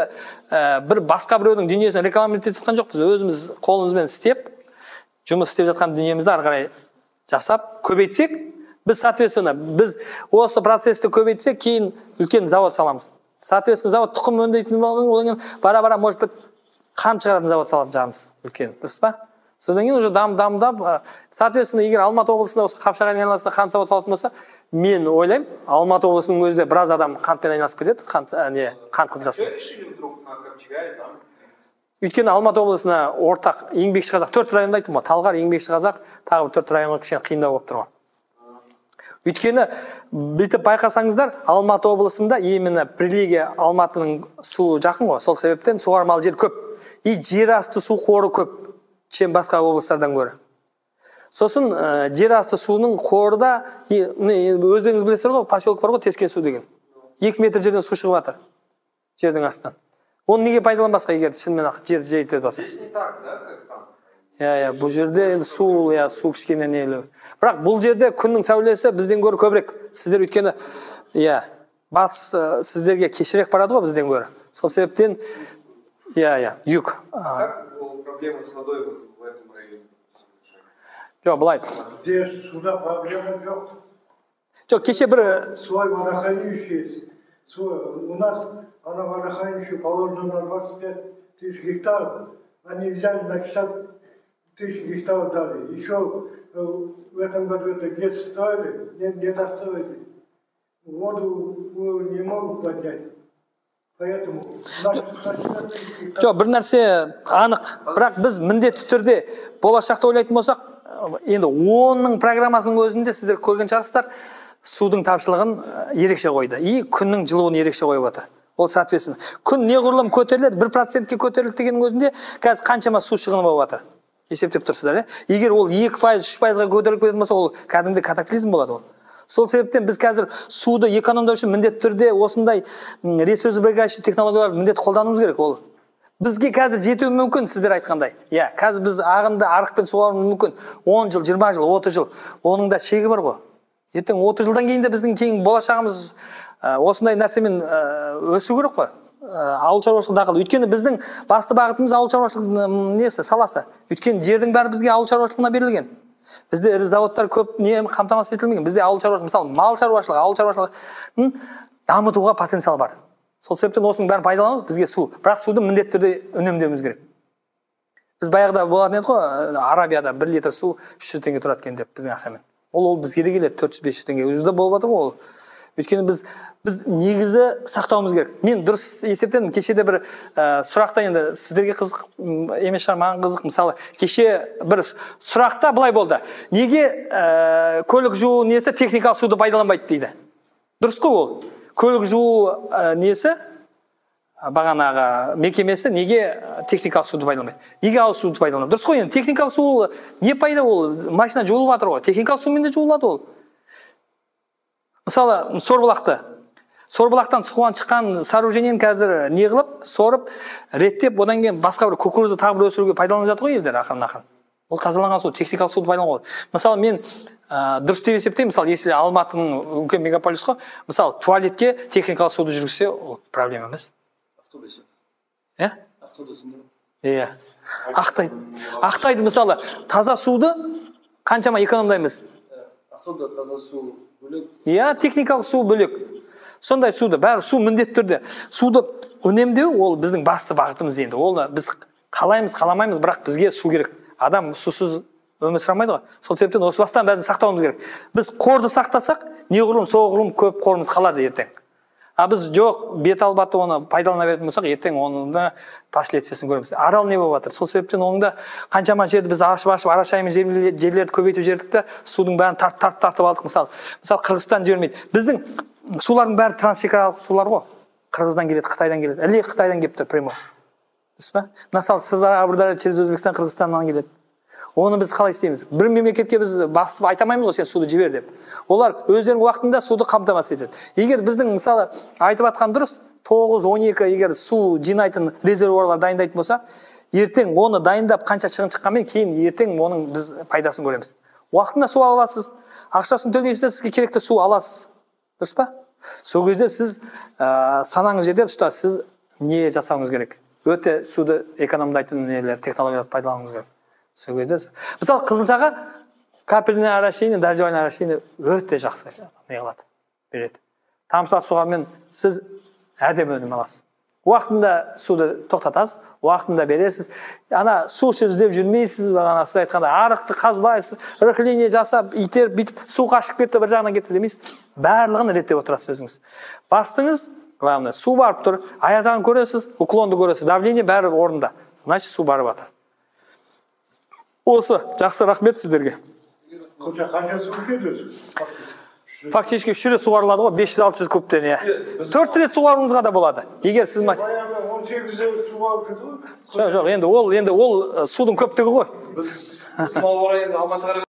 бір басқа біреудің дүниесін рекламировать етіп жатқан жоқпыз. Өзіміз қолымызбен істеп, жұмыс істеп жатқан дүниемізді ары қарай жасап, көбейтсек, біз соответственно, біз осы процесті көбейтсек, кейін үлкен завод саламыз. Соответственно, завод тұқым өндейтін болған, одан кейін бара-бара, может быть, қант шығаратын завод салатын жағымыз үлкен, дұрыс па? Содан кейін уже дамдап, соответственно, егер Алматы облысында осы Қапшағай айналасында қант заводы салатын болса, мен ойлаймын, Алматы облысының өзінде біраз адам қантпен айналысып кетеді, қант қызылшасын. Өйткені Алматы облысына ортақ еңбекші қазақ 4 районда айттым ғой, Талғар, еңбекші қазақ, тағы бір 4 районға кішкене қиындау болып тұрған. Өйткені бүйтіп байқасаңыздар, Алматы облысында именно Прилеге Алматының суы жақын ғой, сол себептен суармалы жер көп. И жер асты су қоры көп, чем басқа облыстардан көрі. Сосын жер асты суының қоры да, өздеріңіз білесіздер ғой, поселок бар ғой, Тескен су деген. 2 метр жерден су шығып жатыр, жердің астынан. Оны неге пайдаланбасқа, егер шынымен ақ жер жетеді болса? Здесь не так, да, как там? Бұл жерде су кішкене нелі. Бірақ бұл жерде күннің сәулесі бізден гөрі көбірек. Сіздер өйткені, батыс сіздерге кешірек барады ғой бізден гөрі. Сол себептен, юг. Как проблема с водой в этом районе? Жоқ, былай. Здесь суда проблема жоқ. Жоқ, кеше бір... Свой водохранилище есть. У нас она водохранилище положено на 25 тысяч гектаров. Они взяли на 60 тысяч гектаров дали. Еще в этом году это где строили, не достроили. Воду не могут поднять. Поэтому... Жоқ, бір нәрсе анық. Бірақ біз міндетті түрде болашақта ойлайтын болсақ, енді 10-ның программасының өзінде сіздер көрген шығарсыздар, судың тапшылығын ерекше қойды. И күннің жылуын ерекше қойып отыр. Ол соответственно. Күн неғұрлым көтеріледі, 1%-ке көтерілді дегеннің өзінде қазір қаншама су шығыны болып жатыр. Есептеп тұрсыздар, Егер ол 2%, 3%-ға көтеріліп кететін болса, ол кәдімгі катаклизм болады ол. Сол себептен біз қазір суды экономдау үшін міндетті түрде осындай ресурсберегущий технологияларды міндетті қолдануымыз керек. Ол бізге қазір жетуі мүмкін, сіздер айтқандай. Қазір біз ағынды арықпен суаруымыз мүмкін. 10 жыл, 20 жыл, 30 жыл. Оның да шегі бар ғой. Ертең 30 жылдан кейін де біздің кейін болашағымыз осындай нәрсемен өсу керек қой. Ауыл шаруашылық дақылы. Өйткені біздің басты бағытымыз ауыл шаруашылық саласы. Өйткені жердің бәрі бізге ауыл шаруашылығына берілген. Бізде ірі заводтар көп қамтамасыз етілмеген. Бізде ауыл шаруашылығы, мысалы, мал шаруашылығы, ауыл шаруашылығын дамытуға потенциал бар. Сол себептен осының бәрін пайдалану бізге су. Бірақ суды міндетті түрде үнемдеуіміз керек. Біз баяғыда болатын еді ғой, Арабияда 1 литр су 300 теңге тұрады екен деп біздің ақшамен. Ол бізге де келеді 400-500 теңге. Өзі болып жатыр ғой ол. Өйткені біз негізі сақтауымыз керек. Мен дұрыс есептедім. Кешеде бір сұрақта, енді сіздерге қызық емес шығар, маған қызық. Мысалы, кеше бір сұрақта былай болды. Неге көлік жуу несі техникалық суды пайдаланбайды дейді. Дұрыс қой ол. Көлік жуу несі бағанағы мекемесі неге техникалық суды пайдаланбайды? Неге ауыз суды пайдаланады? Дұрыс қой, енді техникалық су не пайда ол? Машина жуылып жатыр ғой. Техникалық сумен де жуылады ол. Мысалы, Сорбұлақтан суған шыққан сооружениені қазір не қылып, сорып, реттеп, одан кейін басқа бір кукурузды тағы бір өсіруге пайдаланып жатыр ғой елдер ақырын-ақырын. Ол тазаланған су, техникалық суды пайдалануға болады. Мысалы, мен дұрыс деп есептеймін, мысалы, если Алматының үлкен мегаполис қой, мысалы, туалетке техникалық суды жүргізсе, ол проблема емес. Ақтайды, мысалы, таза суды қаншама экономдаймыз. Ақтауда таза су бөлек. Техникалық су бөлек. Сондай суды, бәрі су міндетті түрде. Суды үнемдеу ол біздің басты бағытымыз енді. Ол біз қалаймыз, қаламаймыз, бірақ бізге су керек. Адам сусыз өмір сүремейді ғой. Сол себептен осы бастан бәрін сақтауымыз керек. Біз қорды сақтасақ, неғұрлым соғұрлым көп қорымыз қалады ертең. Біз жоқ, бет албаты оны пайдалана беретін болсақ, ертең оның да последствиясын көреміз. Арал не болып жатыр? Сол себептен оның да қаншама жерді біз ашып, арашаймен жерлерді көбейтіп жердік, судың бәрін тартып алдық. Мысалы, Қырғызстан жібермейді. Біздің сулардың бәрі трансшекаралық сулар ғой. Қырғыздан келеді, Қытайдан келеді. Әлі Қытайдан келіп тұр прямо. Мысалы, Сырдария через Өзбекстан, Қырғызстаннан келеді. Оны біз қалай істейміз? Бір мемлекетке біз басып айтамаймыз ғой, сен суды жібер деп. Олар өздерінің уақытында суды қамтамасыз етеді. Егер біздің мысалы айтып атқан дұрыс 9-12 егер су жинайтын резервуарлар дайындайтын болса, ертең оны дайындап қанша шығын шыққанмен кейін ертең оның біз пайдасын көреміз. Уақытында су аласыз, ақшасын төлейсіз, сізге керекті су аласыз. Дұрыс па? Сол кезде сіз санаңыз жерде ұста, сіз не жасауыңыз керек? Өте суды экономдайтын нелер, технологияларды пайдалануыңыз керек. Мысалы, қызылшаға капельный орошение, дождевое орошение өте жақсы не қылады, береді. Тамшылап суғанмен сіз әдемі өнім аласыз. Уақытында суды тоқтатасыз, уақытында бересіз. Ана су іздеп жүрмейсіз, бағана сіз айтқанда арықты қазбайсыз, рыхление жасап, итеріп, бүйтіп, су қашып кетті, бір жағынан кетті демейсіз. Барлығын реттеп отырасыз өзіңіз. Бастыңыз, главное, су барып тұр, аяқ жағын көресіз, уклонды көресіз, давление бәрі орында. Значит, су барып жатыр. Осы, жақсы рахмет сіздерге. Қанша су кетеді? Фактически 3 рет суғарылады ғой, 500-600 кубтен, иә. 4 рет суғаруыңызға да болады. Егер сіз 18 су алып жүрді ғой. Жоқ, енді ол судың көптігі ғой. Біз мал орайында Алматыға